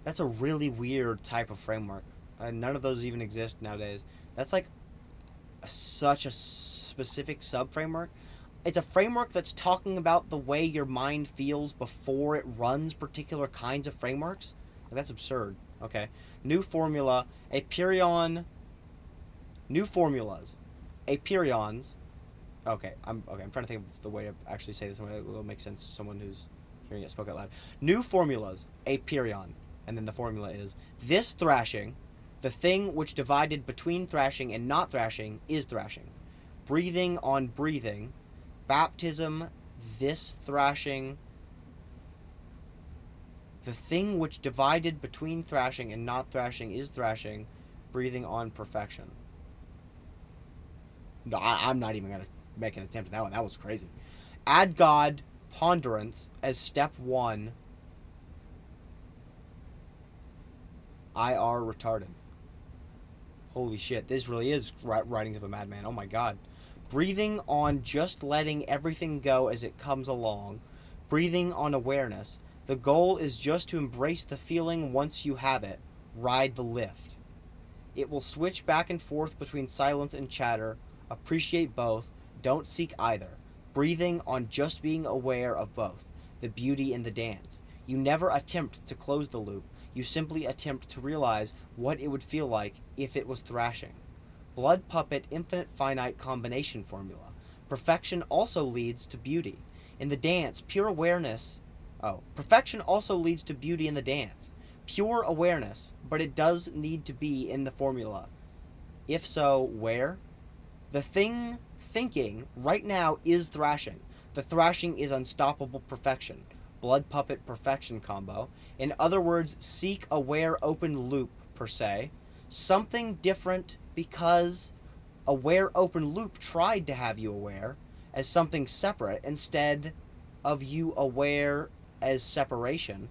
That's a really weird type of framework. None of those even exist nowadays. That's like such a specific sub-framework. It's a framework that's talking about the way your mind feels before it runs particular kinds of frameworks. That's absurd. Okay. New formula. A perion. New formulas. A perions. Okay. I'm trying to think of the way to actually say this. It will make sense to someone who's hearing it spoke out loud. New formulas. A perion. And then the formula is, this thrashing, the thing which divided between thrashing and not thrashing, is thrashing. Breathing on breathing. Baptism, this thrashing. The thing which divided between thrashing and not thrashing is thrashing. Breathing on perfection. No, I'm not even going to make an attempt at that one. That was crazy. Add God ponderance as step 1. IR retarded. Holy shit, this really is writings of a madman. Oh my god. Breathing on just letting everything go as it comes along. Breathing on awareness. The goal is just to embrace the feeling once you have it. Ride the lift. It will switch back and forth between silence and chatter. Appreciate both. Don't seek either. Breathing on just being aware of both. The beauty in the dance. You never attempt to close the loop. You simply attempt to realize what it would feel like if it was thrashing. Blood puppet infinite finite combination formula. Perfection also leads to beauty. In the dance, pure awareness. Perfection also leads to beauty in the dance. Pure awareness, but it does need to be in the formula. If so, where? The thing thinking right now is thrashing. The thrashing is unstoppable perfection. Blood puppet perfection combo. In other words, seek aware open loop per se. Something different because aware open loop tried to have you aware as something separate instead of you aware as separation.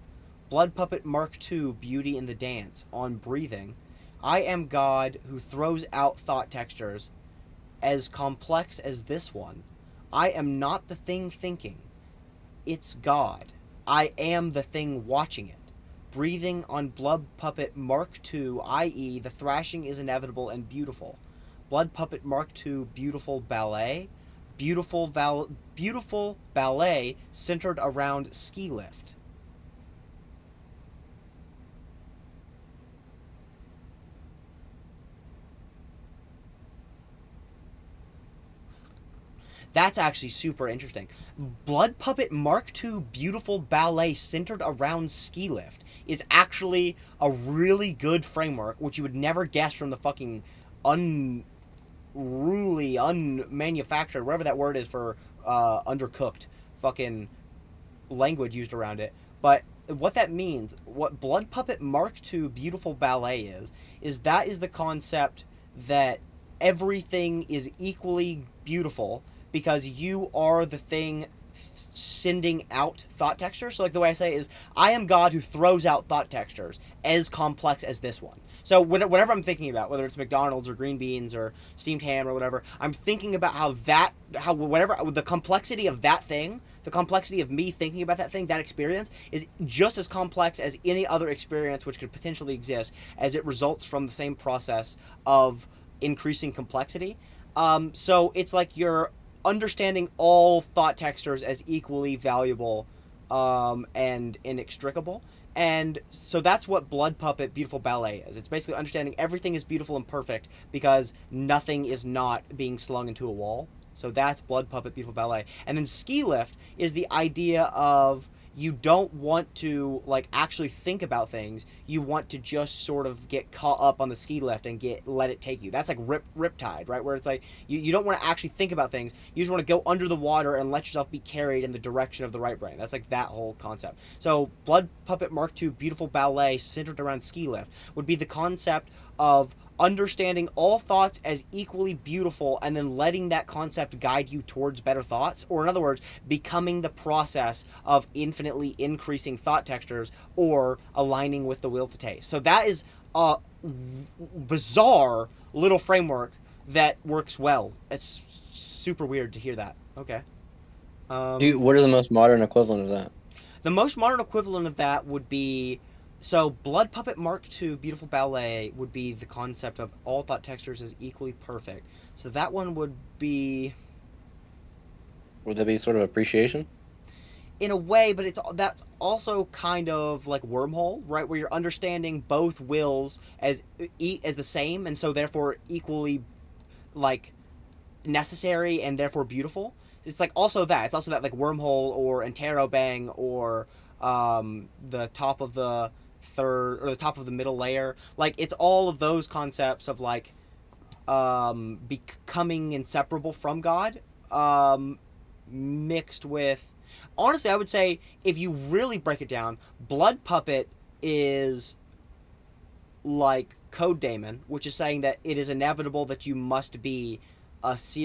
Blood puppet Mark II beauty in the dance on breathing. I am God who throws out thought textures as complex as this one. I am not the thing thinking. It's God. I am the thing watching it. Breathing on Blood Puppet Mark II, i.e. the thrashing is inevitable and beautiful. Blood Puppet Mark II beautiful ballet. Beautiful ballet centered around ski lift. That's actually super interesting. Blood Puppet Mark II beautiful ballet centered around ski lift is actually a really good framework, which you would never guess from the fucking unruly, unmanufactured, whatever that word is for undercooked fucking language used around it. But what that means, what Blood Puppet Mark II beautiful ballet is that is the concept that everything is equally beautiful because you are the thing sending out thought textures. So like the way I say it is, I am God who throws out thought textures as complex as this one. So whatever I'm thinking about, whether it's McDonald's or green beans or steamed ham or whatever, I'm thinking about the complexity of that thing, the complexity of me thinking about that thing, that experience is just as complex as any other experience which could potentially exist, as it results from the same process of increasing complexity. So it's like you're understanding all thought textures as equally valuable and inextricable. And so that's what Blood Puppet Beautiful Ballet is. It's basically understanding everything is beautiful and perfect because nothing is not being slung into a wall. So that's Blood Puppet Beautiful Ballet. And then Ski Lift is the idea of you don't want to like actually think about things. You want to just sort of get caught up on the ski lift and let it take you. That's like Riptide, right? Where it's like you don't want to actually think about things. You just want to go under the water and let yourself be carried in the direction of the right brain. That's like that whole concept. So Blood Puppet Mark II Beautiful Ballet centered around ski lift would be the concept of understanding all thoughts as equally beautiful and then letting that concept guide you towards better thoughts, or in other words, becoming the process of infinitely increasing thought textures or aligning with the will to taste. So that is a bizarre little framework that works well. It's super weird to hear that. Okay. Dude, what are the most modern equivalent of that? The most modern equivalent of that would be, so Blood Puppet Mark II Beautiful Ballet would be the concept of all thought textures as equally perfect. So that one would be, Would that be sort of appreciation? in a way, but that's also kind of like Wormhole, right? Where you're understanding both wills as the same, and so therefore equally like necessary and therefore beautiful. It's like also that. It's also that like Wormhole or Interrobang or the top of the third or the top of the middle layer. Like it's all of those concepts of like becoming inseparable from God, mixed with, honestly, I would say if you really break it down, Blood Puppet is like Code Daemon, which is saying that it is inevitable that you must be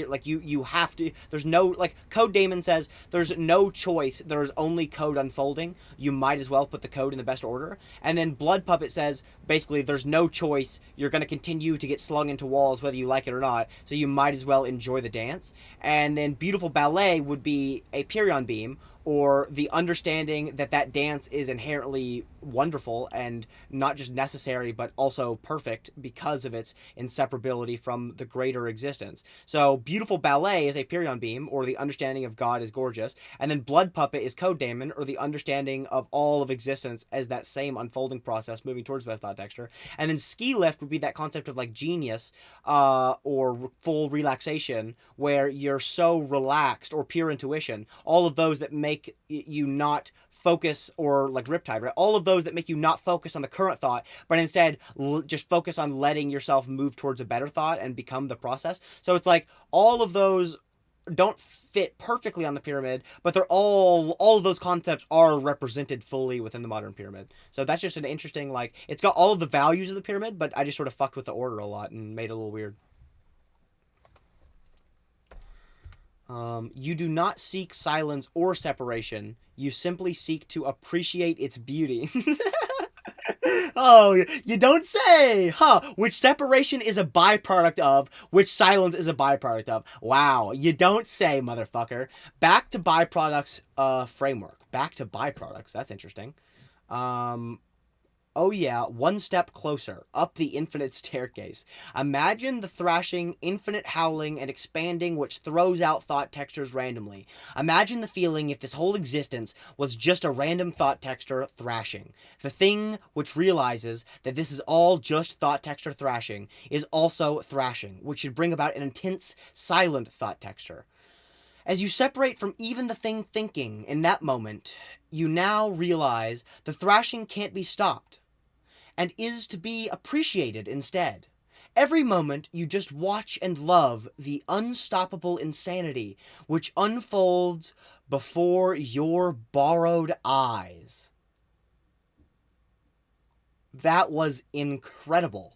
like you have to. There's no, like, Code Daemon says there's no choice. There's only code unfolding. You might as well put the code in the best order. And then Blood Puppet says basically there's no choice. You're going to continue to get slung into walls whether you like it or not. So you might as well enjoy the dance. And then Beautiful Ballet would be a Perion Beam, or the understanding that that dance is inherently wonderful and not just necessary but also perfect because of its inseparability from the greater existence. So Beautiful Ballet is a Perion Beam, or the understanding of God is gorgeous, and then Blood Puppet is Code Daemon, or the understanding of all of existence as that same unfolding process moving towards best thought texture. And then Ski Lift would be that concept of like genius, or full relaxation, where you're so relaxed, or pure intuition, all of those that make you not focus, or like Riptide, right? All of those that make you not focus on the current thought, but instead just focus on letting yourself move towards a better thought and become the process. So it's like all of those don't fit perfectly on the pyramid, but they're all of those concepts are represented fully within the modern pyramid. So that's just an interesting, like, it's got all of the values of the pyramid, but I just sort of fucked with the order a lot and made it a little weird. You do not seek silence or separation. You simply seek to appreciate its beauty. Oh, you don't say, huh? Which separation is a byproduct of, which silence is a byproduct of. Wow, you don't say, motherfucker. Back to byproducts framework. Back to byproducts. That's interesting. Oh yeah, one step closer, up the infinite staircase. Imagine the thrashing, infinite howling, and expanding which throws out thought textures randomly. Imagine the feeling if this whole existence was just a random thought texture thrashing. The thing which realizes that this is all just thought texture thrashing is also thrashing, which should bring about an intense, silent thought texture. As you separate from even the thing thinking in that moment, you now realize the thrashing can't be stopped, and is to be appreciated instead. Every moment you just watch and love the unstoppable insanity which unfolds before your borrowed eyes. That was incredible.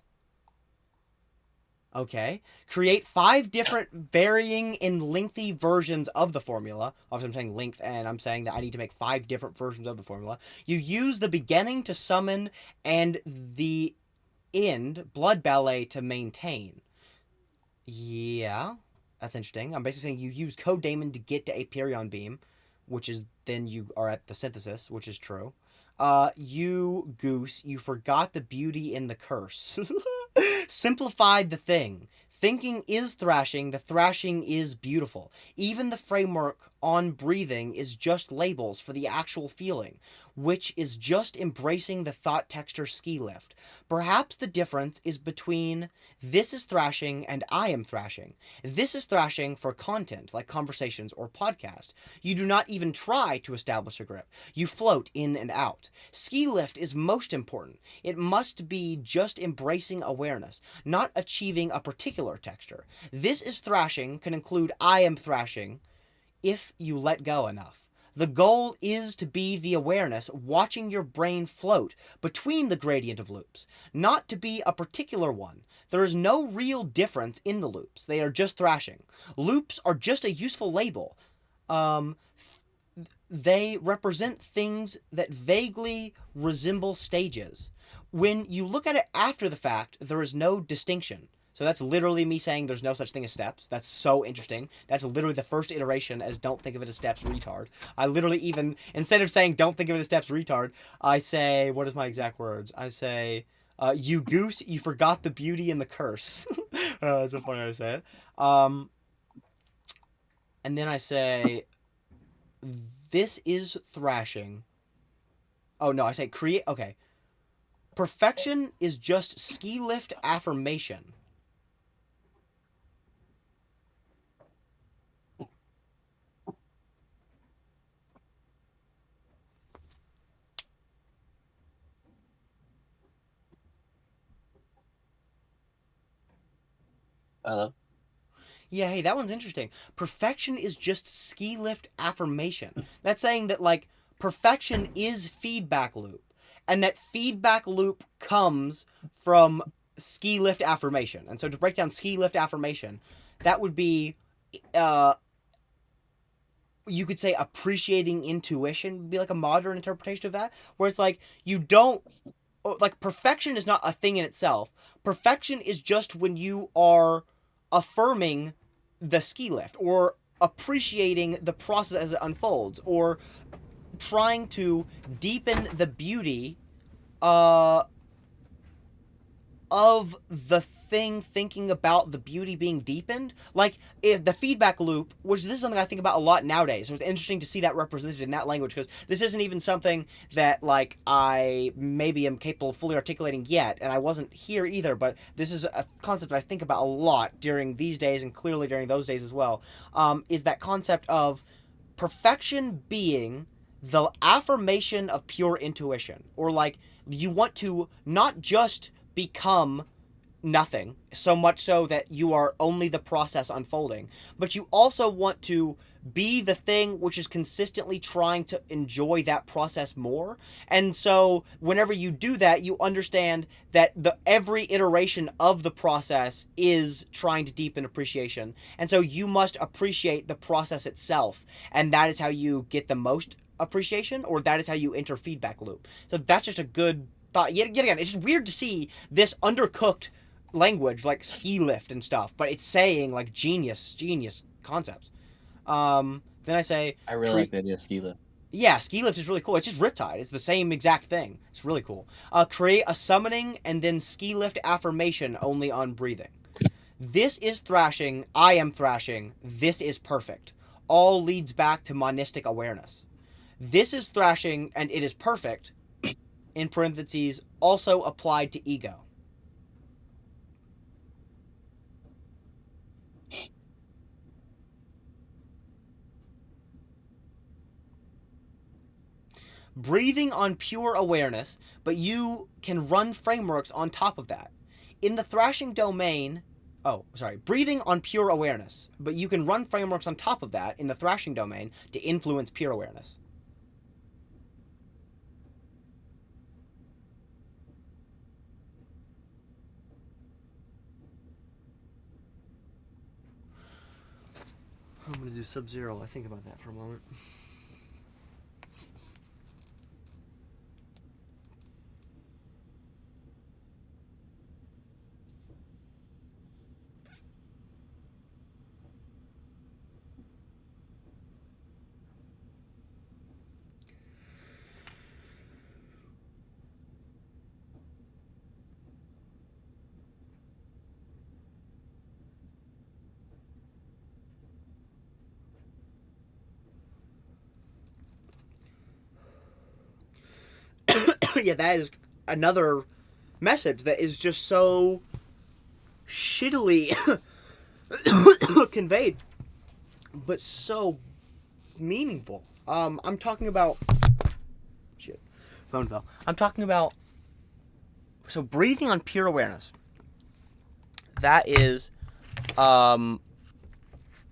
Okay. Create 5 different varying in lengthy versions of the formula. Obviously I'm saying length, and I'm saying that I need to make 5 different versions of the formula. You use the beginning to summon and the end, Blood Ballet, to maintain. Yeah, that's interesting. I'm basically saying you use Code Daemon to get to a Perion Beam, which is then you are at the synthesis, which is true. You goose, you forgot the beauty in the curse. Simplified the thing. Thinking is thrashing, the thrashing is beautiful. Even the framework on breathing is just labels for the actual feeling, which is just embracing the thought texture ski lift. Perhaps the difference is between this is thrashing and I am thrashing. This is thrashing for content, like conversations or podcast. You do not even try to establish a grip. You float in and out. Ski lift is most important. It must be just embracing awareness, not achieving a particular texture. This is thrashing can include I am thrashing if you let go enough. The goal is to be the awareness watching your brain float between the gradient of loops, not to be a particular one. There is no real difference in the loops. They are just thrashing. Loops are just a useful label. They represent things that vaguely resemble stages. When you look at it after the fact, there is no distinction. So that's literally me saying there's no such thing as steps. That's so interesting. That's literally the first iteration as don't think of it as steps, retard. I literally even, instead of saying don't think of it as steps, retard, I say, what is my exact words? I say, you goose, you forgot the beauty in the curse. That's a funny way to say it. And then I say, this is thrashing. Oh no, I say create, okay. Perfection is just ski lift affirmation. Hello. Yeah, hey, that one's interesting. Perfection is just ski lift affirmation. That's saying that, like, perfection is feedback loop. And that feedback loop comes from ski lift affirmation. And so to break down ski lift affirmation, that would be, uh, you could say appreciating intuition would be like a modern interpretation of that, where it's like you don't like perfection is not a thing in itself. Perfection is just when you are affirming the ski lift or appreciating the process as it unfolds or trying to deepen the beauty uh, of the thing, thinking about the beauty being deepened. Like if the feedback loop, which this is something I think about a lot nowadays, so it's interesting to see that represented in that language, because this isn't even something that like I maybe am capable of fully articulating yet, and I wasn't here either, but this is a concept I think about a lot during these days and clearly during those days as well. Is that concept of perfection being the affirmation of pure intuition, or like you want to not just become nothing, so much so that you are only the process unfolding, but you also want to be the thing which is consistently trying to enjoy that process more. And so whenever you do that, you understand that the every iteration of the process is trying to deepen appreciation. And so you must appreciate the process itself, and that is how you get the most appreciation, or that is how you enter feedback loop. So that's just a good thought. Yet again, it's just weird to see this undercooked language like ski lift and stuff, but it's saying like genius concepts. Then I say, I really like the idea of ski lift. yeah, ski lift is really cool. It's just Riptide. It's the same exact thing. It's really cool. Create a summoning and then ski lift affirmation only on breathing. This is thrashing. I am thrashing. This is perfect. All leads back to monistic awareness. This is thrashing and it is perfect, in parentheses, also applied to ego. Breathing on pure awareness, but you can run frameworks on top of that. In the thrashing domain, breathing on pure awareness, but you can run frameworks on top of that in the thrashing domain to influence pure awareness. I'm going to do Sub-Zero. I think about that for a moment. Yeah, that is another message that is just so shittily conveyed, but so meaningful. I'm talking about shit. Phone fell. I'm talking about breathing on pure awareness. That is,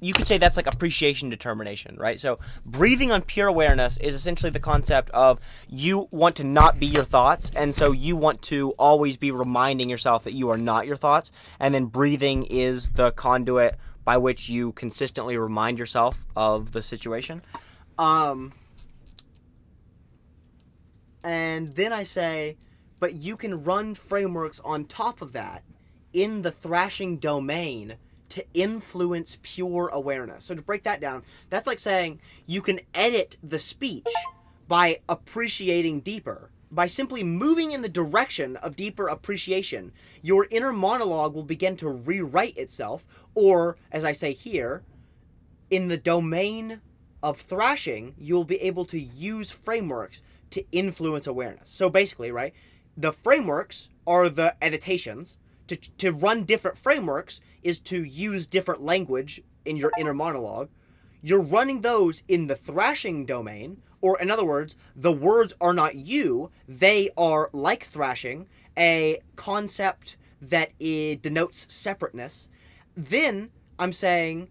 you could say that's like appreciation determination, right? So breathing on pure awareness is essentially the concept of you want to not be your thoughts, and so you want to always be reminding yourself that you are not your thoughts, and then breathing is the conduit by which you consistently remind yourself of the situation. And then I say, but you can run frameworks on top of that in the thrashing domain to influence pure awareness. So to break that down, that's like saying you can edit the speech by appreciating deeper. By simply moving in the direction of deeper appreciation, your inner monologue will begin to rewrite itself, or, as I say here, in the domain of thrashing, you'll be able to use frameworks to influence awareness. So basically, right, the frameworks are the editations. To run different frameworks is to use different language in your inner monologue. You're running those in the thrashing domain, or in other words, the words are not you, they are like thrashing, a concept that denotes separateness. Then I'm saying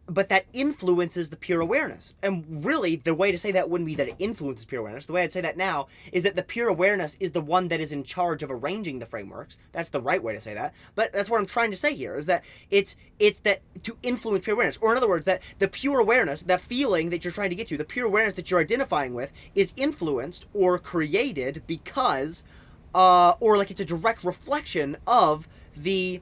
but that influences the pure awareness. And really, the way to say that wouldn't be that it influences pure awareness. The way I'd say that now is that the pure awareness is the one that is in charge of arranging the frameworks. That's the right way to say that. But that's what I'm trying to say here, is that it's that to influence pure awareness. Or in other words, that the pure awareness, that feeling that you're trying to get to, the pure awareness that you're identifying with, is influenced or created because, or like it's a direct reflection of the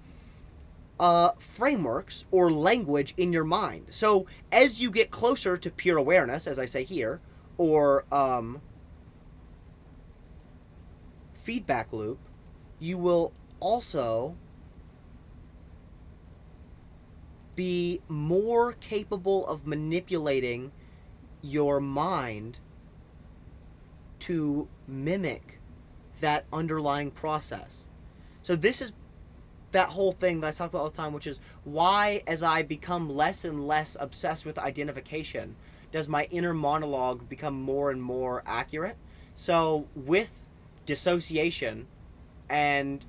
frameworks or language in your mind. So as you get closer to pure awareness, as I say here, or feedback loop, you will also be more capable of manipulating your mind to mimic that underlying process. So this is that whole thing that I talk about all the time, which is why, as I become less and less obsessed with identification, does my inner monologue become more and more accurate. So with dissociation and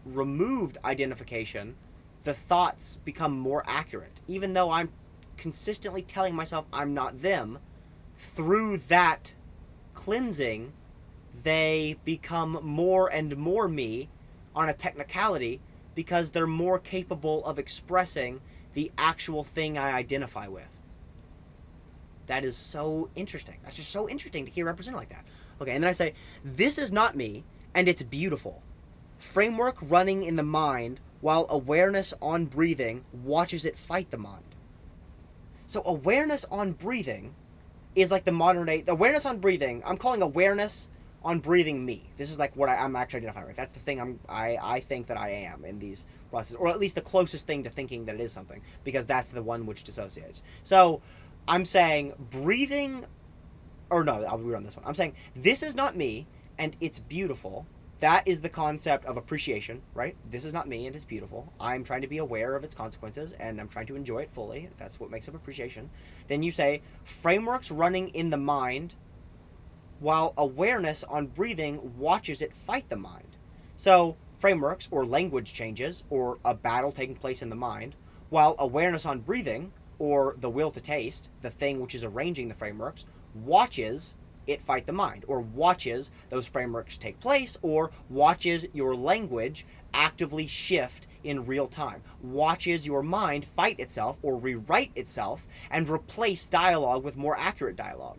removed identification, the thoughts become more accurate. Even though I'm consistently telling myself I'm not them, through that cleansing, they become more and more me on a technicality, because they're more capable of expressing the actual thing I identify with. That is so interesting. That's just so interesting to hear represented like that. Okay, and then I say, this is not me, and it's beautiful. Framework running in the mind while awareness on breathing watches it fight the mind. So awareness on breathing is like the modern day, awareness on breathing, I'm calling awareness on breathing me. This is like what I'm actually identifying with. That's the thing I think that I am in these processes, or at least the closest thing to thinking that it is something, because that's the one which dissociates. So I'm saying breathing, or no, I'll rerun this one. I'm saying this is not me and it's beautiful. That is the concept of appreciation, right? This is not me and it's beautiful. I'm trying to be aware of its consequences and I'm trying to enjoy it fully. That's what makes up appreciation. Then you say frameworks running in the mind while awareness on breathing watches it fight the mind. So frameworks or language changes or a battle taking place in the mind, while awareness on breathing or the will to taste, the thing which is arranging the frameworks, watches it fight the mind, or watches those frameworks take place, or watches your language actively shift in real time, watches your mind fight itself or rewrite itself and replace dialogue with more accurate dialogue.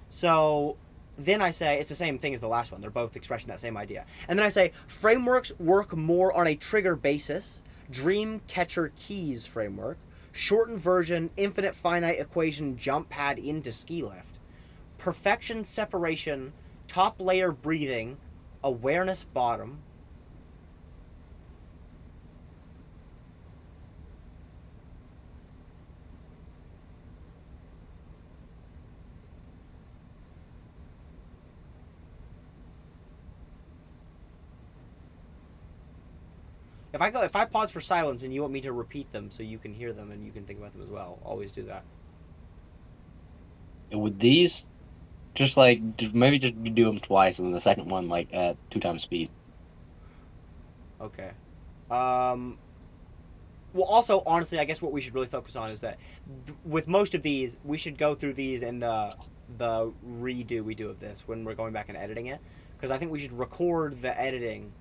So then I say, it's the same thing as the last one. They're both expressing that same idea. And then I say, frameworks work more on a trigger basis. Dream catcher keys framework. Shortened version, infinite finite equation jump pad into ski lift. Perfection separation, top layer breathing, awareness bottom. If I pause for silence and you want me to repeat them so you can hear them and you can think about them as well, always do that. With these, just like maybe just do them twice, and then the second one like at 2 times speed. Okay. Well, also, honestly, I guess what we should really focus on is that with most of these, we should go through these in the redo we do of this when we're going back and editing it, because I think we should record the editing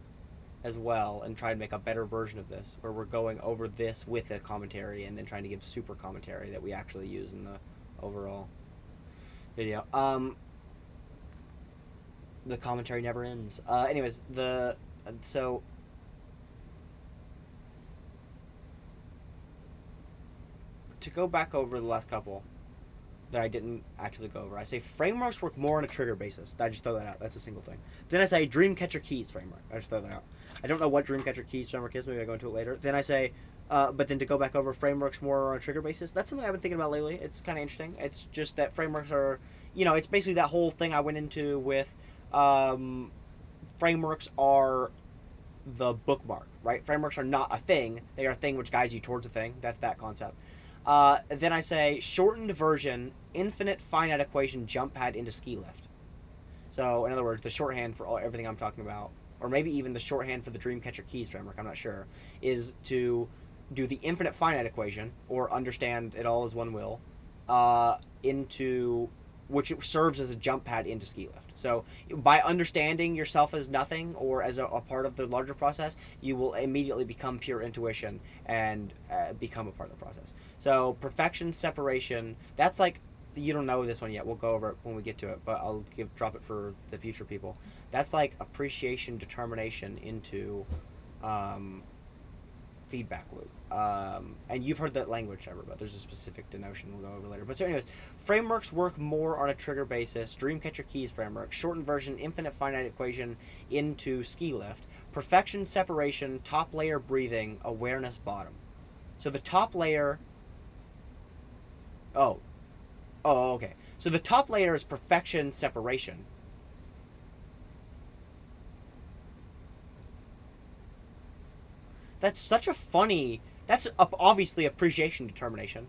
as well and try and make a better version of this, where we're going over this with a commentary and then trying to give super commentary that we actually use in the overall video. The commentary never ends. Anyways, so to go back over the last couple that I didn't actually go over, I say frameworks work more on a trigger basis. I just throw that out. That's a single thing. Then I say Dreamcatcher Keys framework. I just throw that out. I don't know what Dreamcatcher Keys framework is. Maybe I go into it later. Then I say, but then to go back over frameworks more on a trigger basis, that's something I've been thinking about lately. It's kind of interesting. It's just that frameworks are, it's basically that whole thing I went into with frameworks are the bookmark, right? Frameworks are not a thing. They are a thing which guides you towards a thing. That's that concept. Then I say shortened version, infinite finite equation jump pad into ski lift. So in other words, the shorthand for everything I'm talking about, or maybe even the shorthand for the Dreamcatcher Keys framework, I'm not sure, is to do the infinite finite equation, or understand it all as one will, into which serves as a jump pad into ski lift. So by understanding yourself as nothing or as a part of the larger process, you will immediately become pure intuition and become a part of the process. So perfection, separation, that's like, you don't know this one yet. We'll go over it when we get to it, but I'll drop it for the future people. That's like appreciation, determination into feedback loop. And you've heard that language, Trevor, but there's a specific denotation we'll go over later. But so anyways, frameworks work more on a trigger basis. Dreamcatcher keys framework. Shortened version, infinite finite equation into ski lift. Perfection, separation, top layer breathing, awareness bottom. So the top layer... Oh, okay. So the top layer is perfection, separation. That's such a funny... That's obviously appreciation, determination.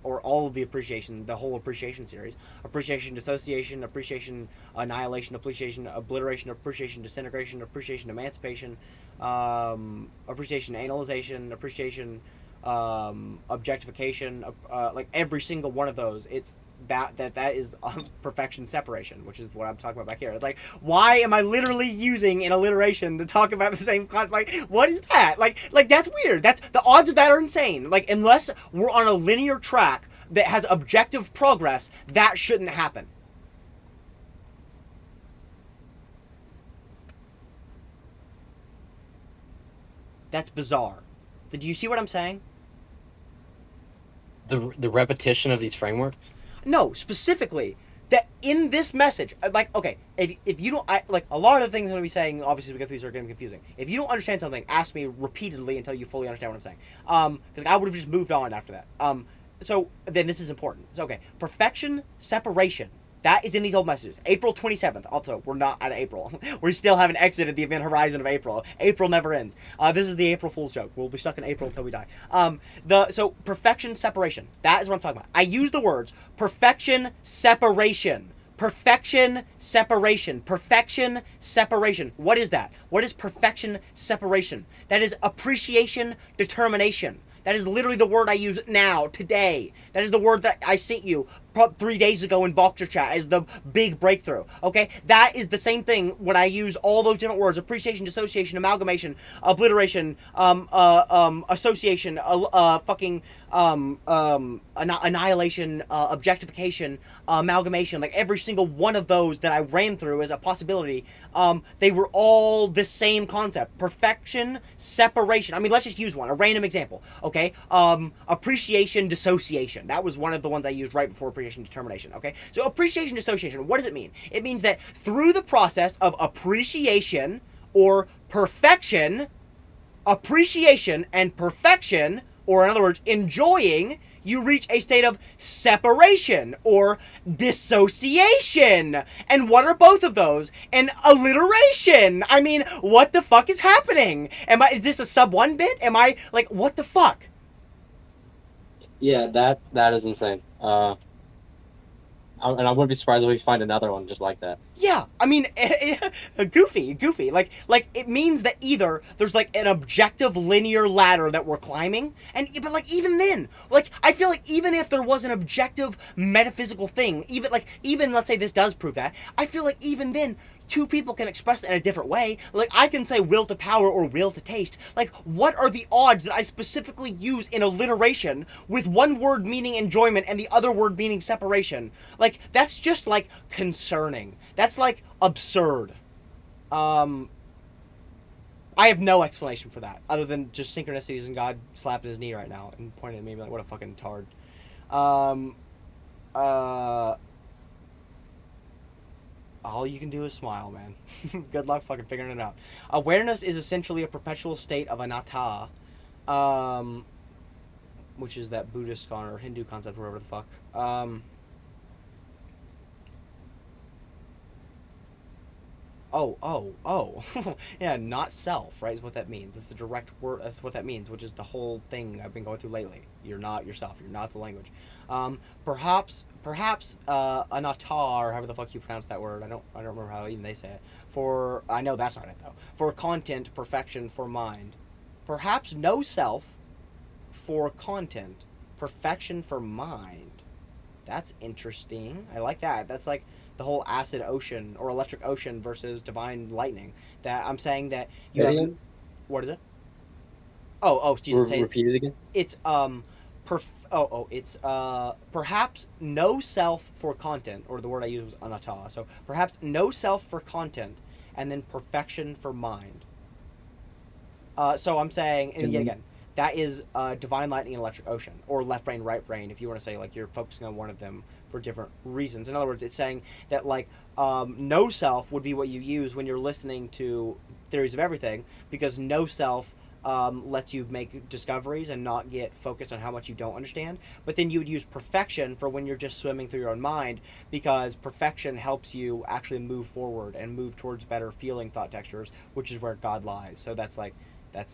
Or all of the appreciation, the whole appreciation series. Appreciation, dissociation, appreciation, annihilation, appreciation, obliteration, appreciation, disintegration, appreciation, emancipation, appreciation, analyzation, appreciation, objectification, like every single one of those. It's that is perfection, separation, which is what I'm talking about back here. It's like, why am I literally using an alliteration to talk about the same concept? Like, what is that? Like that's weird. That's the odds of that are insane. Like, unless we're on a linear track that has objective progress, that shouldn't happen. That's bizarre. Do you see what I'm saying? The repetition of these frameworks. No, specifically that in this message, like, okay, if you don't, like, a lot of the things I'm going to be saying, obviously, we go through these are getting confusing. If you don't understand something, ask me repeatedly until you fully understand what I'm saying. Because I would have just moved on after that. So then this is important. So, okay, perfection, separation. That is in these old messages. April 27th. Also, we're not out of April. We still haven't exited the event horizon of April. April never ends. This is the April Fool's joke. We'll be stuck in April until we die. So perfection, separation. That is what I'm talking about. I use the words perfection, separation. Perfection, separation. Perfection, separation. What is that? What is perfection, separation? That is appreciation, determination. That is literally the word I use now, today. That is the word that I sent you 3 days ago in Boxer Chat as the big breakthrough. Okay? That is the same thing when I use all those different words. Appreciation, dissociation, amalgamation, obliteration, association, annihilation, objectification, amalgamation. Like every single one of those that I ran through as a possibility, they were all the same concept. Perfection, separation. I mean, let's just use one. A random example. Okay? Appreciation, dissociation. That was one of the ones I used right before appreciation, determination. Okay? So appreciation, dissociation. What does it mean? It means that through the process of appreciation or perfection, appreciation and perfection, or in other words, enjoying, you reach a state of separation or dissociation. And what are both of those? An alliteration. I mean, what the fuck is happening? Is this a sub 1 bit? Am I, like, what the fuck? Yeah, that is insane. And I wouldn't be surprised if we find another one just like that. Yeah, I mean, goofy. Like it means that either there's like an objective linear ladder that we're climbing, but like even then, like I feel like even if there was an objective metaphysical thing, even let's say this does prove that, I feel like even then, two people can express it in a different way. Like, I can say will to power or will to taste. Like, what are the odds that I specifically use in alliteration with one word meaning enjoyment and the other word meaning separation? Like, that's just, like, concerning. That's, like, absurd. I have no explanation for that, other than just synchronicities and God slapping his knee right now and pointing at me like, what a fucking tard. All you can do is smile, man. Good luck fucking figuring it out. Awareness is essentially a perpetual state of anatta, which is that Buddhist or Hindu concept, whatever the fuck. Yeah, not self, right, is what that means. It's the direct word, that's what that means, which is the whole thing I've been going through lately. You're not yourself, you're not the language. Perhaps, anatta, or however the fuck you pronounce that word, I don't remember how even they say it. I know that's not it, though. For content, perfection, for mind. Perhaps no self, for content, perfection for mind. That's interesting. I like that. That's like the whole acid ocean or electric ocean versus divine lightning. That I'm saying that you Say it have. again? What is it? Oh, excuse me. Repeat it again. It's it's perhaps no self for content, or the word I used was anata. So perhaps no self for content, and then perfection for mind. So I'm saying, and yet again, that is divine lightning and electric ocean, or left brain, right brain, if you want to say like you're focusing on one of them for different reasons. In other words, it's saying that like no self would be what you use when you're listening to theories of everything, because no self lets you make discoveries and not get focused on how much you don't understand. But then you would use perfection for when you're just swimming through your own mind, because perfection helps you actually move forward and move towards better feeling thought textures, which is where God lies. So that's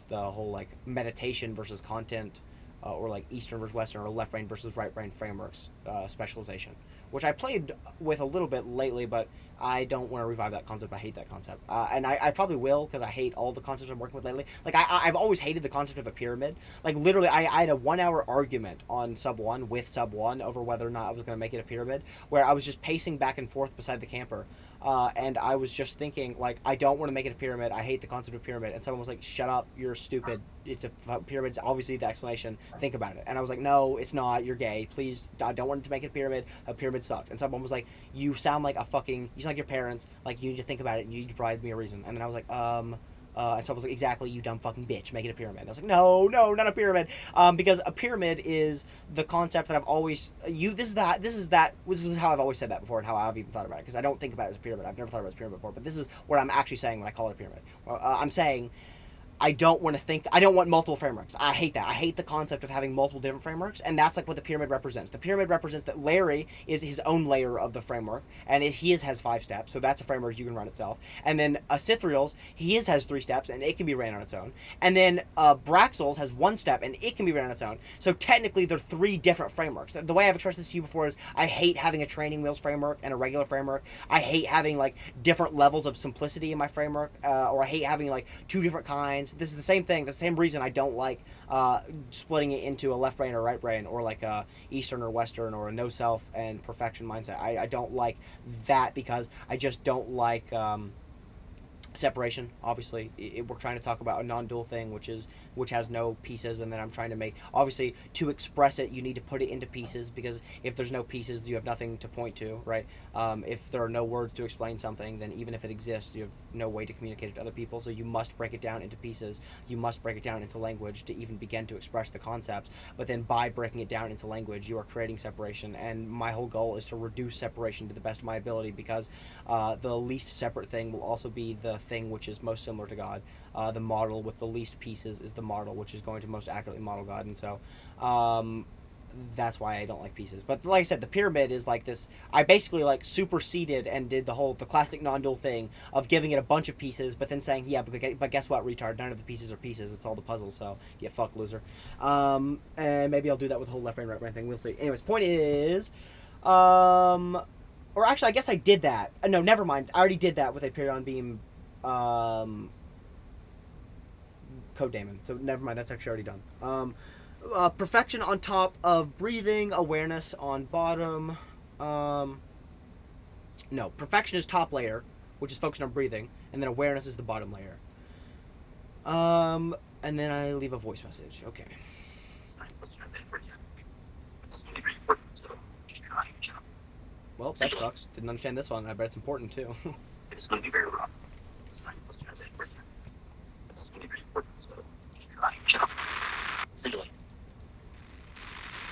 the whole like meditation versus content, or like Eastern versus Western, or left brain versus right brain frameworks specialization, which I played with a little bit lately, but I don't want to revive that concept. I hate that concept, and I probably will, because I hate all the concepts I'm working with lately. Like I've always hated the concept of a pyramid. Like literally, I had a 1 hour argument on Sub 1 with Sub 1 over whether or not I was going to make it a pyramid, where I was just pacing back and forth beside the camper. And I was just thinking, like, I don't want to make it a pyramid. I hate the concept of pyramid. And someone was like, shut up, you're stupid. It's a pyramid's obviously the explanation. Think about it. And I was like, no, it's not. You're gay. Please, I don't want to make it a pyramid. A pyramid sucks. And someone was like, you sound like you sound like your parents. Like, you need to think about it, and you need to provide me a reason. And then I was like, and someone was like, exactly, you dumb fucking bitch, make it a pyramid. And I was like, no, not a pyramid. Because a pyramid is the concept that I've always this is how I've always said that before, and how I've even thought about it, because I don't think about it as a pyramid. I've never thought about it as a pyramid before, but this is what I'm actually saying when I call it a pyramid. I'm saying I don't want multiple frameworks. I hate that. I hate the concept of having multiple different frameworks, and that's like what the pyramid represents. The pyramid represents that Larry is his own layer of the framework, and has 5 steps, so that's a framework you can run itself. And then Cythriel's, has 3 steps, and it can be ran on its own. And then Braxel's has 1 step, and it can be ran on its own. So technically, they're 3 different frameworks. The way I've expressed this to you before is I hate having a training wheels framework and a regular framework. I hate having like different levels of simplicity in my framework, or I hate having like 2 different kinds. This is the same thing. The same reason I don't like splitting it into a left brain or right brain, or like a Eastern or Western, or a no self and perfection mindset. I don't like that, because I just don't like separation. Obviously, we're trying to talk about a non-dual thing, which has no pieces, and then I'm trying to make, obviously, to express it, you need to put it into pieces, because if there's no pieces, you have nothing to point to, right? If there are no words to explain something, then even if it exists, you have no way to communicate it to other people, so you must break it down into pieces. You must break it down into language to even begin to express the concepts, but then by breaking it down into language, you are creating separation, and my whole goal is to reduce separation to the best of my ability, because the least separate thing will also be the thing which is most similar to God. The model with the least pieces is the model which is going to most accurately model God, and so that's why I don't like pieces. But like I said, the pyramid is like this. I basically like superseded and did the classic non-dual thing of giving it a bunch of pieces, but then saying, yeah, but guess what, retard? None of the pieces are pieces. It's all the puzzle. So yeah, fuck, loser. And maybe I'll do that with the whole left brain, right brain thing. We'll see. Anyways, point is, or actually, I guess I did that. No, never mind. I already did that with a Perion beam. Code daemon, so never mind, that's actually already done. Perfection on top of breathing, awareness on bottom. No, perfection is top layer, which is focused on breathing, and then awareness is the bottom layer. And then I leave a voice message. Okay. Well, that sucks. Didn't understand this one. I bet it's important too. It's going to be very rough.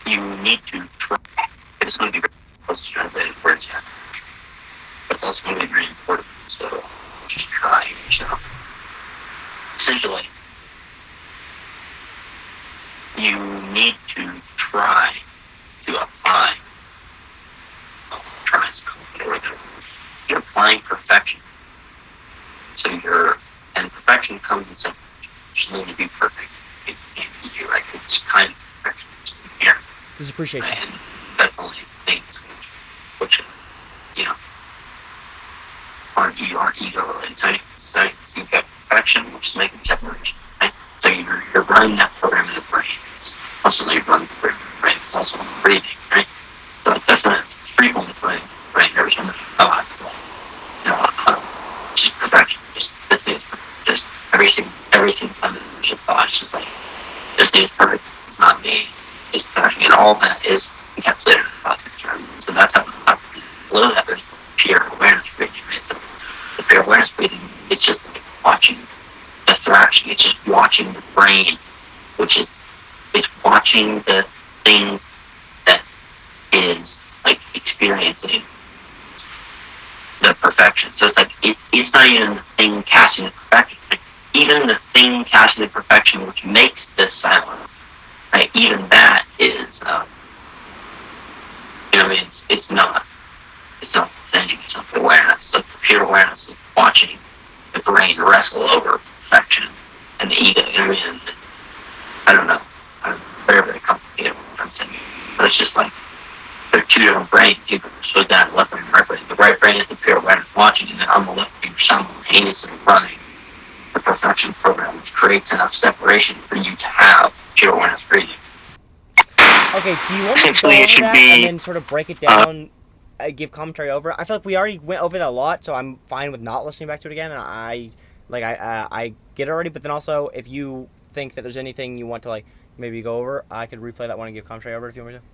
You need to try. It's going to be very close to translated words, yeah. But it's also going to be very important, so just try yourself. Essentially, you need to try to apply. You're applying perfection. So and perfection comes in some, you need to be perfect. It can't be like it's kind of perfection, which is here. This appreciation. And that's the only thing which our ego inside you got perfection, which is making separation. Right? So you're running that program in the brain. It's constantly run through, right? It's also breathing, right? So that's not frequently playing, right? Every time it's like, just perfection, just this thing is perfect, just everything under the thought, it's just like, this thing is perfect, it's not me, it's thrashing, and all that is encapsulated in the thought picture. So that's how below that there's pure awareness breathing, right? So the pure awareness breathing, it's just like watching the thrashing, it's just watching the brain, which is, it's watching the thing that is like experiencing the perfection. So it's like it's not even the thing casting the perfection. Like, even the thing casting the perfection, which makes this silence, right? Even that is, I mean, it's not thinking, it's not awareness. It's like pure awareness of watching the brain wrestle over perfection and the ego. You know what I mean? I don't know. Very, very complicated what I'm saying. But it's just like, there are two different brains. You can slow down left brain and right brain. The right brain is the pure awareness watching, and then on the left brain, you're simultaneously running the perfection program, which creates enough separation for you to have pure awareness breathing. Okay, do you want me to go Essentially, it over should that be, and then sort of break it down, give commentary over it? I feel like we already went over that a lot, so I'm fine with not listening back to it again. And I get it already, but then also if you think that there's anything you want to like maybe go over, I could replay that one and give commentary over it if you want me to.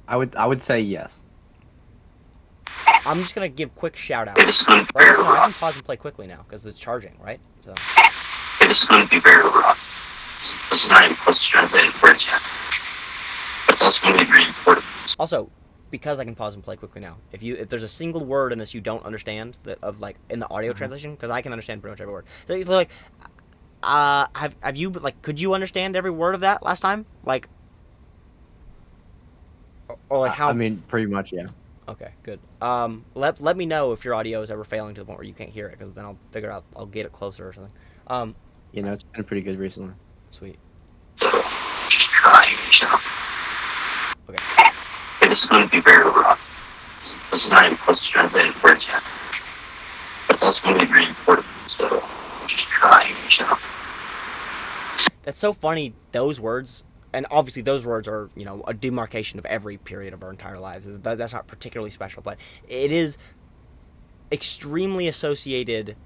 I would say yes. I'm just gonna give quick shout outs. This is going to be Right, very no, I can rough. pause and play quickly now because it's charging, right? So This is going to be very rough. This is not even close to translated words yet. But it's also going to be very important. also, because I can pause and play quickly now, if there's a single word in this you don't understand that of like in the audio translation, because I can understand pretty much every word. So it's like, have you like could you understand every word of that last time? Like, or like how? I mean, pretty much, yeah. Okay, good. Let me know if your audio is ever failing to the point where you can't hear it, because then I'll figure out I'll get it closer or something. It's been pretty good recently. Sweet. Just try yourself. Okay. This is going to be very rough. This is not even close to translated words yet. But it's also going to be very important. So just try yourself. That's so funny. Those words, and obviously those words are a demarcation of every period of our entire lives. That's not particularly special, but it is extremely associated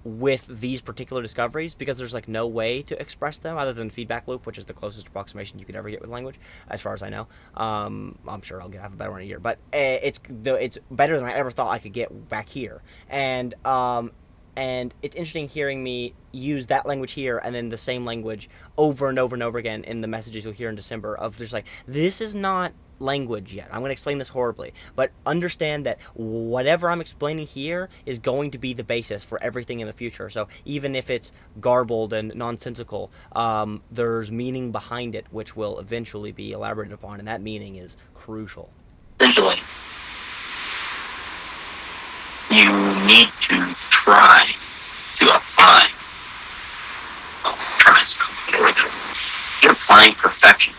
with these particular discoveries because there's like no way to express them other than feedback loop, which is the closest approximation you could ever get with language, as far as I know. I'm sure I'll have a better one in a year, but it's better than I ever thought I could get back here. And it's interesting hearing me use that language here and then the same language over and over and over again in the messages you'll hear in December of just like, this is not language yet. I'm going to explain this horribly, but understand that whatever I'm explaining here is going to be the basis for everything in the future. So even if it's garbled and nonsensical, there's meaning behind it, which will eventually be elaborated upon, and that meaning is crucial. Essentially, you need to try to apply. You're applying perfection.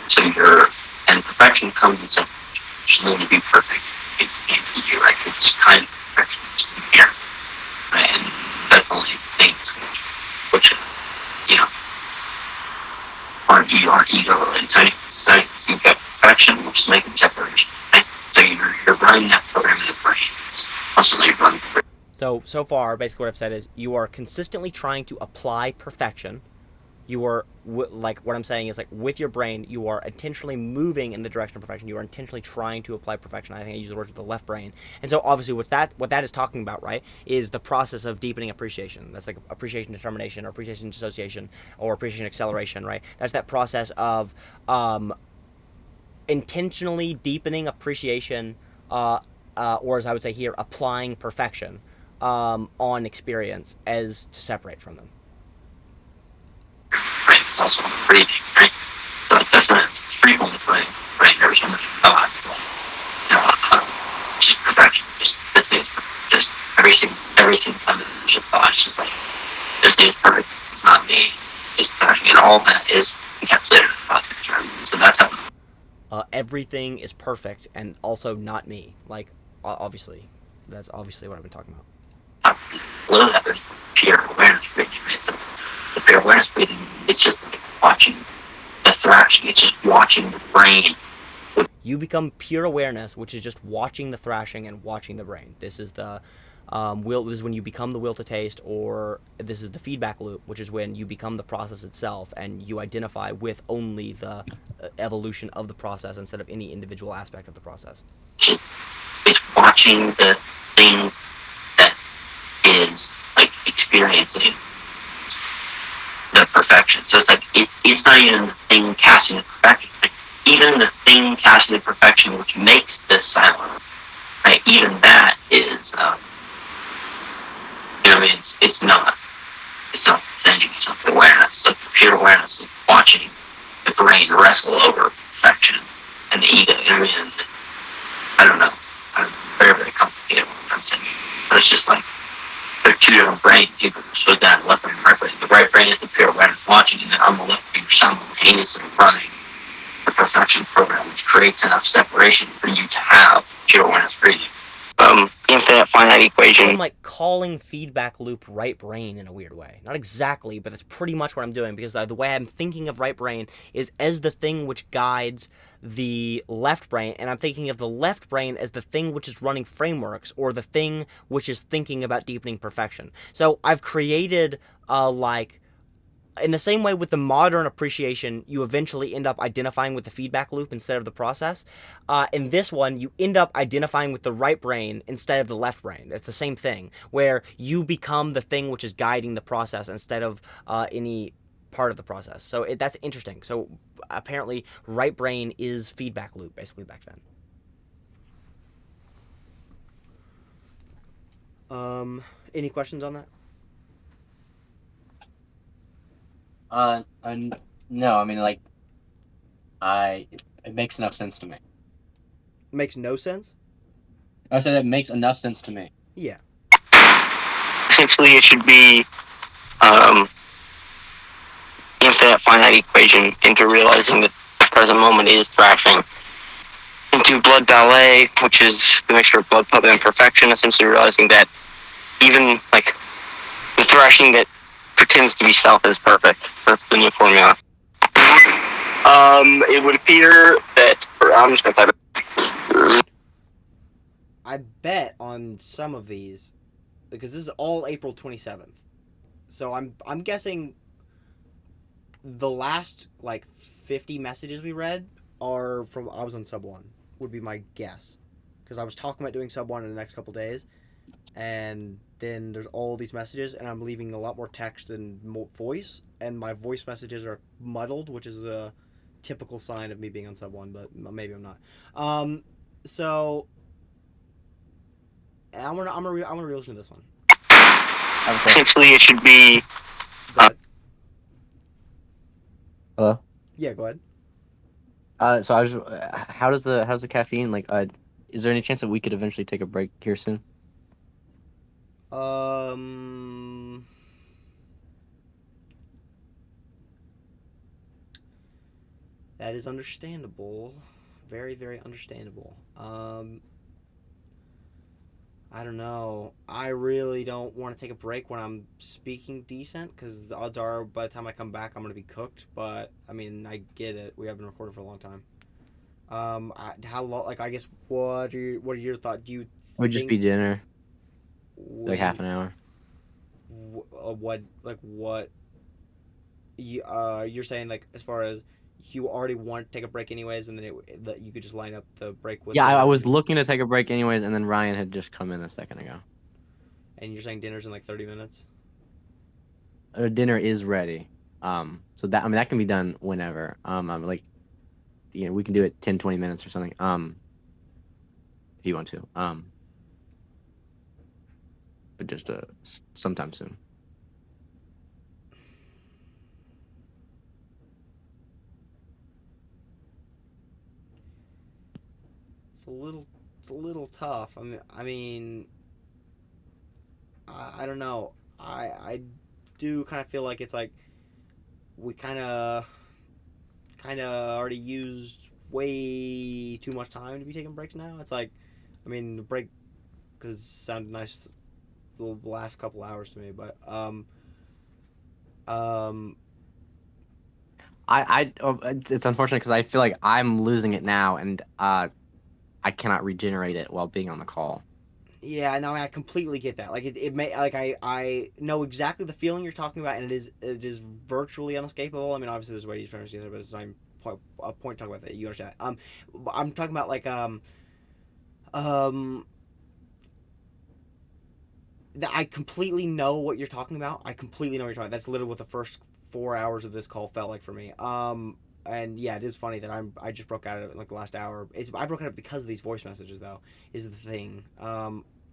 So and perfection comes in some, you need to be perfect. It can't be you, right? It's kind of perfection, which is inherent. Right? And that's only things which aren't ego related. So you've got perfection, which is making separation. Right? So you're running that program in the brain. It's constantly running the brain. So far, basically what I've said is you are consistently trying to apply perfection. You are, like, what I'm saying is, like, with your brain, you are intentionally moving in the direction of perfection. You are intentionally trying to apply perfection. I think I use the words with the left brain. And so, obviously, what that is talking about, right, is the process of deepening appreciation. That's like appreciation determination or appreciation dissociation or appreciation acceleration, right? That's that process of intentionally deepening appreciation, or as I would say here, applying perfection on experience as to separate from them. Right, it's also breathing, right? So that's not frequently playing, right? Every time it's like, just perfection, just this thing is perfect, just everything under the thought, it's just like, this thing is perfect, it's not me, it's thrashing, and all that is encapsulated in the thought picture. So that's how everything is perfect and also not me. Like, obviously, that's obviously what I've been talking about. below that, there's pure awareness breathing. Right? So the pure awareness breathing, it's just like watching the thrashing. It's just watching the brain. You become pure awareness, which is just watching the thrashing and watching the brain. This is the will. This is when you become the will to taste, or this is the feedback loop, which is when you become the process itself and you identify with only the evolution of the process instead of any individual aspect of the process. It's watching the thing that is like experiencing the perfection. So it's like it's not even the thing casting the perfection. Like, even the thing casting the perfection, which makes this silence, right? Even that is, you know, I mean, it's not thinking, it's not awareness. It's like pure awareness of watching the brain wrestle over perfection and the ego. You know what I mean? And I don't know. I'm very, very complicated what I'm saying, but it's just like there are two different brains. You can split down left brain and right brain. The right brain is the pure awareness watching, and then on the left brain, you're simultaneously running the perfection program, which creates enough separation for you to have pure awareness breathing. Infinite finite equation. I'm like calling feedback loop right brain in a weird way. Not exactly, but that's pretty much what I'm doing, because the way I'm thinking of right brain is as the thing which guides the left brain, and I'm thinking of the left brain as the thing which is running frameworks, or the thing which is thinking about deepening perfection. So I've created like, in the same way with the modern appreciation, you eventually end up identifying with the feedback loop instead of the process. In this one, you end up identifying with the right brain instead of the left brain. It's the same thing, where you become the thing which is guiding the process instead of any part of the process. So that's interesting. So apparently, right brain is feedback loop, basically, back then. Any questions on that? No, I mean, like, it makes enough sense to me. Makes no sense? I said it makes enough sense to me. Yeah. Essentially, it should be infinite finite equation into realizing that the present moment is thrashing. Into blood ballet, which is the mixture of blood puppet and perfection, essentially realizing that even like the thrashing that pretends to be self is perfect. That's the new formula. It would appear that, I'm just gonna type it. I bet on some of these, because this is all April 27th. So I'm guessing the last like 50 messages we read are from I was on sub 1 would be my guess, because I was talking about doing sub 1 in the next couple days, and then there's all these messages, and I'm leaving a lot more text than voice, and my voice messages are muddled, which is a typical sign of me being on sub 1, but maybe I'm not. So I'm gonna re-listen to this one. Essentially, it should be. Go ahead. Hello. Yeah, go ahead. So I was, how's the caffeine? Like, is there any chance that we could eventually take a break here soon? That is understandable. Very, very understandable. I don't know. I really don't want to take a break when I'm speaking decent, because the odds are by the time I come back, I'm going to be cooked. But, I mean, I get it. We have been recording for a long time. How long? Like, I guess, what are your thoughts? Do you It would just be dinner, like half an hour. what you're saying, like, as far as you already want to take a break anyways, and then that you could just line up the break with. Yeah, I was looking to take a break anyways, and then Ryan had just come in a second ago. And you're saying dinner's in like 30 minutes. Dinner is ready. So that, I mean, that can be done whenever. I'm like, we can do it 10, 20 minutes or something. If you want to. But just sometime soon. It's a little tough. I mean, I don't know. I do kind of feel like it's like we kind of already used way too much time to be taking breaks now. It's like, I mean, the break, because it sounded nice the last couple hours to me. But um, it's unfortunate because I feel like I'm losing it now, and I cannot regenerate it while being on the call. yeah, no, I completely get that. Like it may like I know exactly the feeling you're talking about, and it is virtually unescapable. I mean, obviously there's a way to use frames together, but it's the same point to talk about that. You understand? I'm talking about like um I completely know what you're talking about. I completely know what you're talking about. That's literally what the first 4 hours of this call felt like for me. And yeah, it is funny that I just broke out of it in like the last hour. I broke out of it because of these voice messages though, is the thing.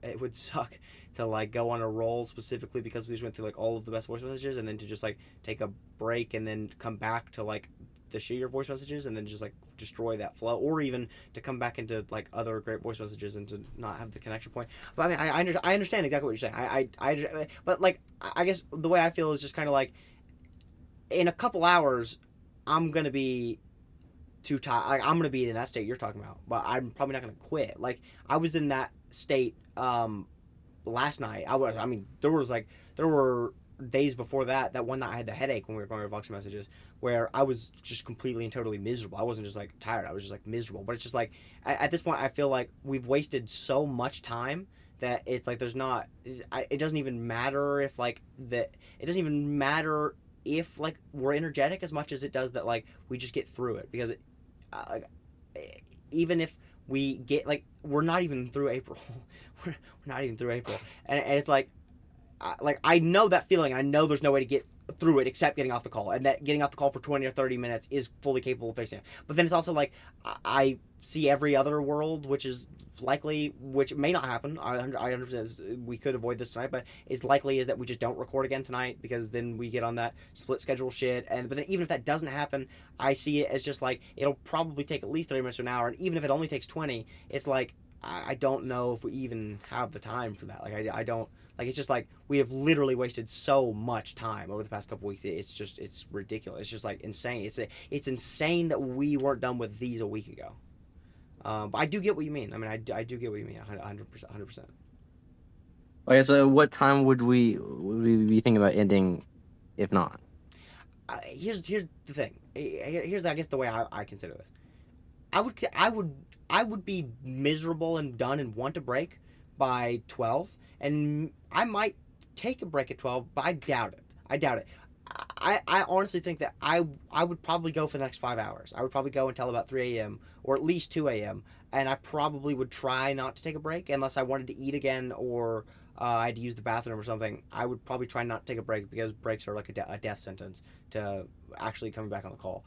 It would suck to like go on a roll specifically because we just went through like all of the best voice messages and then to just like take a break and then come back to like the shittier voice messages and then just like destroy that flow, or even to come back into like other great voice messages and to not have the connection point. But I mean, I understand exactly what you're saying. But like I guess the way I feel is just kind of like in a couple hours, I'm gonna be too tired. Like I'm gonna be in that state you're talking about, but I'm probably not gonna quit. Like I was in that state last night. I mean, there were days before that. That one night I had the headache when we were going over Vox messages, where I was just completely and totally miserable. I wasn't just like tired. I was just like miserable. But it's just like at this point, I feel like we've wasted so much time that it's like there's not. It doesn't even matter if like that. It doesn't even matter if like we're energetic as much as it does that like we just get through it because like even if we get like we're not even through April. we're not even through April, and it's like I know that feeling. I know there's no way to get through it except getting off the call, and that getting off the call for 20 or 30 minutes is fully capable of facing it. But then it's also like I see every other world, which is likely, which may not happen. I understand we could avoid this tonight, but it's likely is that we just don't record again tonight because then we get on that split schedule shit. And but then even if that doesn't happen, I see it as just like it'll probably take at least 30 minutes to an hour, and even if it only takes 20, it's like I don't know if we even have the time for that. Like I don't like it's just like we have literally wasted so much time over the past couple weeks. It's ridiculous. It's just like insane. It's insane that we weren't done with these a week ago. But I do get what you mean. I mean, I do get what you mean. 100%. 100%. Okay, so what time would we be thinking about ending, if not? Here's the thing. Here's I guess the way I consider this. I would be miserable and done and want a break by 12, and I might take a break at 12, but I doubt it. I doubt it. I honestly think that I would probably go for the next 5 hours. I would probably go until about 3 a.m. or at least 2 a.m. And I probably would try not to take a break unless I wanted to eat again or I had to use the bathroom or something. I would probably try not to take a break because breaks are like a death sentence to actually coming back on the call.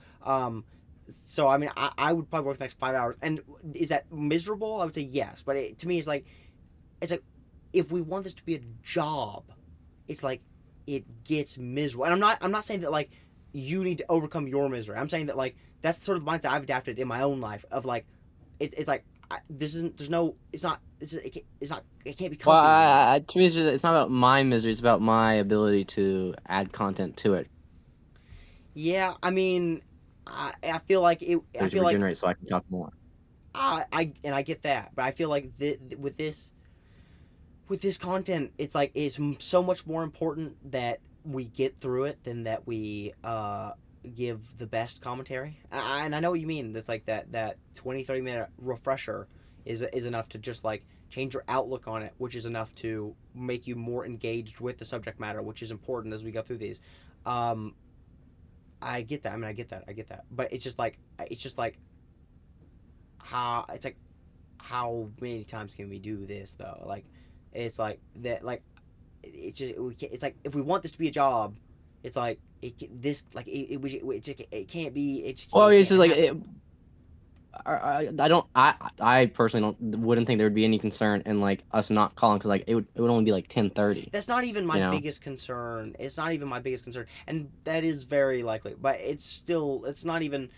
So I mean, I would probably work the next 5 hours. And is that miserable? I would say yes, but to me, it's like if we want this to be a job, it's like it gets miserable. And I'm not saying that like you need to overcome your misery. I'm saying that like that's sort of the mindset I've adapted in my own life of like it's like this isn't there's no it's not it can't be Well, comfy anymore. to me, it's not about my misery. It's about my ability to add content to it Yeah, I mean, I feel like it. I to feel like regenerate, so I can talk more. I get that, but I feel like with this content, it's like it's so much more important that we get through it than that we give the best commentary. And I know what you mean. That's like that 20-30 minute refresher is enough to just like change your outlook on it, which is enough to make you more engaged with the subject matter, which is important as we go through these. Um, I get that. I mean, I get that. I get that. But it's just like how many times can we do this though? Like it's like that. Like it's like if we want this to be a job, it's like this like it can't be. Well, It it's can't just like happen. I don't. I personally wouldn't think there would be any concern in like us not calling because like it would only be like 10:30. That's not even my You know. biggest concern. It's not even my biggest concern, and that is very likely. But it's not even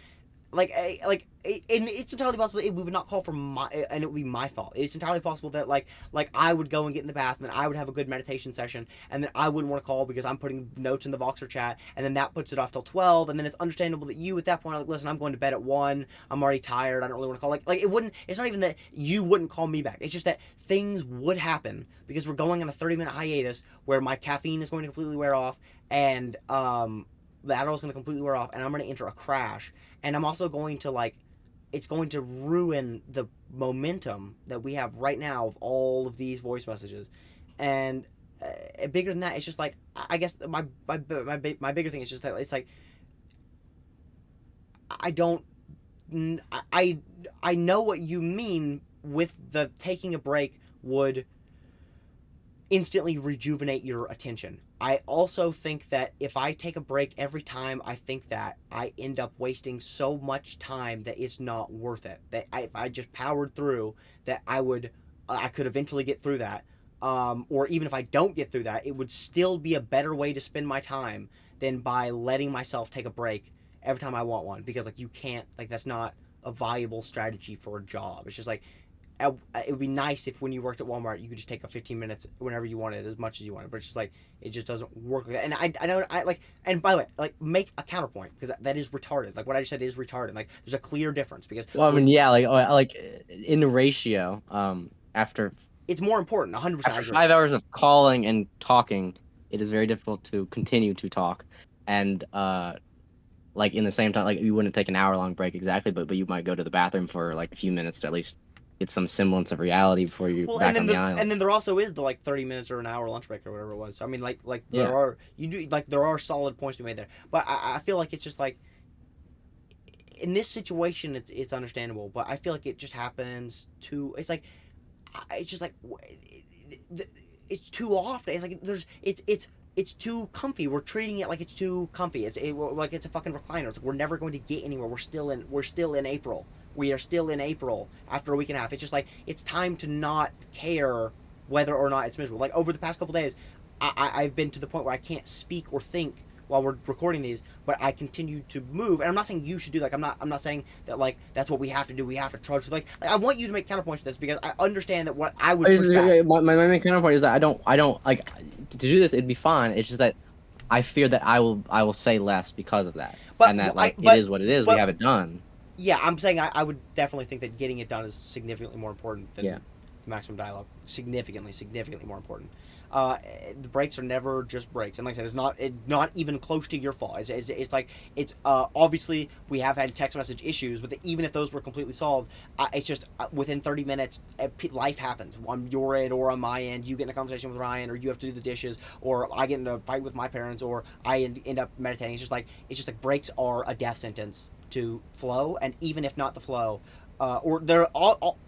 and it's entirely possible it would not call for my, and it would be my fault. It's entirely possible that like I would go and get in the bath, and then I would have a good meditation session, and then I wouldn't want to call because I'm putting notes in the Voxer chat, and then that puts it off till 12, and then it's understandable that you at that point are like, listen, I'm going to bed at 1, I'm already tired, I don't really want to call. Like it wouldn't. It's not even that you wouldn't call me back. It's just that things would happen because we're going on a 30-minute hiatus where my caffeine is going to completely wear off, and the Adderall's going to completely wear off, and I'm going to enter a crash, and I'm also going to like, it's going to ruin the momentum that we have right now of all of these voice messages, and bigger than that, it's just like, I guess my bigger thing is just that it's like, I don't, I know what you mean with the taking a break would instantly rejuvenate your attention. I also think that if I take a break every time I think that, I end up wasting so much time that it's not worth it. That if I just powered through, that I could eventually get through that. Or even if I don't get through that, it would still be a better way to spend my time than by letting myself take a break every time I want one. Because like you can't, like that's not a viable strategy for a job. It's just like, it would be nice if when you worked at Walmart you could just take a 15 minutes whenever you wanted, as much as you wanted, but it's just like it just doesn't work like that. And I know I like, and by the way, like make a counterpoint because that is retarded. Like what I just said is retarded. Like there's a clear difference because Well, I mean, yeah, like in the ratio, after it's more important. 100%. I after agree. 5 hours of calling and talking, it is very difficult to continue to talk, and like in the same time, like you wouldn't take an hour long break exactly, but you might go to the bathroom for like a few minutes to at least get some semblance of reality before you're Well, back on the island. and then there also is the like 30 minutes or an hour lunch break or whatever it was. So, I mean, like Yeah. there are, you do like there are solid points to be made there, but I feel like it's just like in this situation it's understandable, but I feel like it just happens too. It's like it's just like it's too often. It's like it's too comfy. We're treating it like it's too comfy. Like it's a fucking recliner. It's like we're never going to get anywhere. We're still in April. We are still in April after a week and a half. It's just like it's time to not care whether or not it's miserable. Like over the past couple days, I've been to the point where I can't speak or think while we're recording these, but I continue to move. And I'm not saying you should do like I'm not saying that like that's what we have to do. We have to trudge. Like I want you to make counterpoints to this because I understand that what I would push back. My main counterpoint is that I don't like to do this. It'd be fine. It's just that I fear that I will say less because of that, But and that like but it is what it is. but We have it done. yeah, I'm saying I would definitely think that getting it done is significantly more important than Yeah. the maximum dialogue. Significantly more important. The breaks are never just breaks, and like I said, it's not even close to your fault. It's like it's obviously we have had text message issues, but even if those were completely solved, it's just within 30 minutes, life happens on your end or on my end. You get in a conversation with Ryan, or you have to do the dishes, or I get in a fight with my parents, or I end up meditating. It's just like breaks are a death sentence to flow, and even if not the flow, or they're all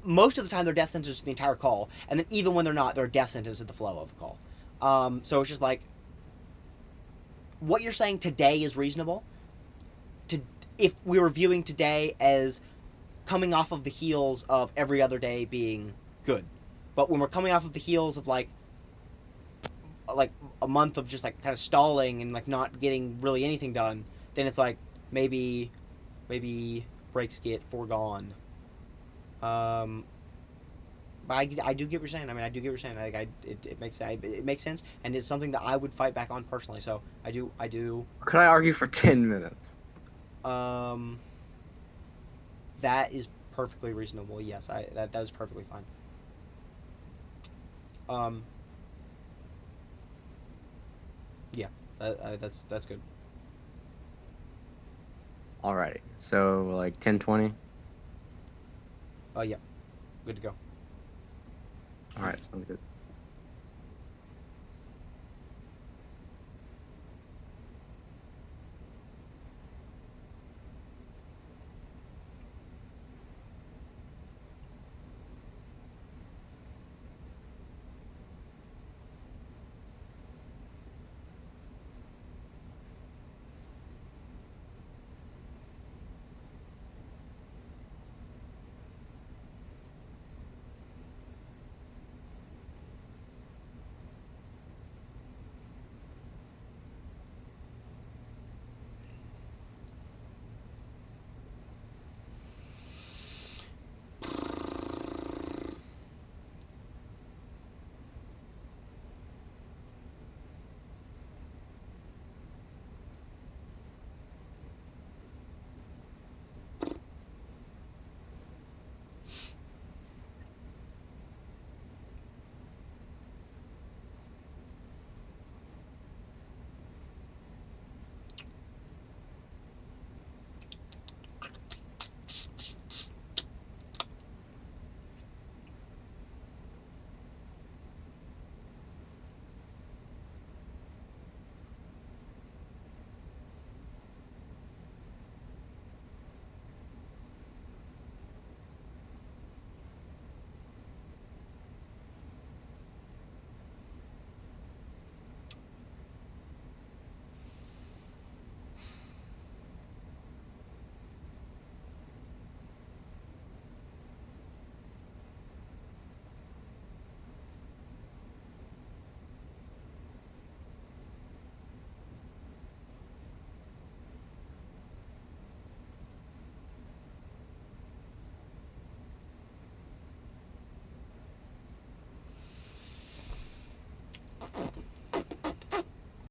most of the time they're death sentences to the entire call, and then even when they're not, they're death sentences to the flow of the call. So it's just like what you're saying today is reasonable. If we were viewing today as coming off of the heels of every other day being good, but when we're coming off of the heels of like a month of just like kind of stalling and like not getting really anything done, then it's like maybe breaks get foregone. But I do get what you're saying. I mean, I do get what you're saying. Like, it makes sense, and it's something that I would fight back on personally. So I do. Could I argue for 10 minutes? That is perfectly reasonable. Yes, that is perfectly fine. Yeah, that's good. Alrighty. So like 10:20. Yeah, good to go. All right, sounds good.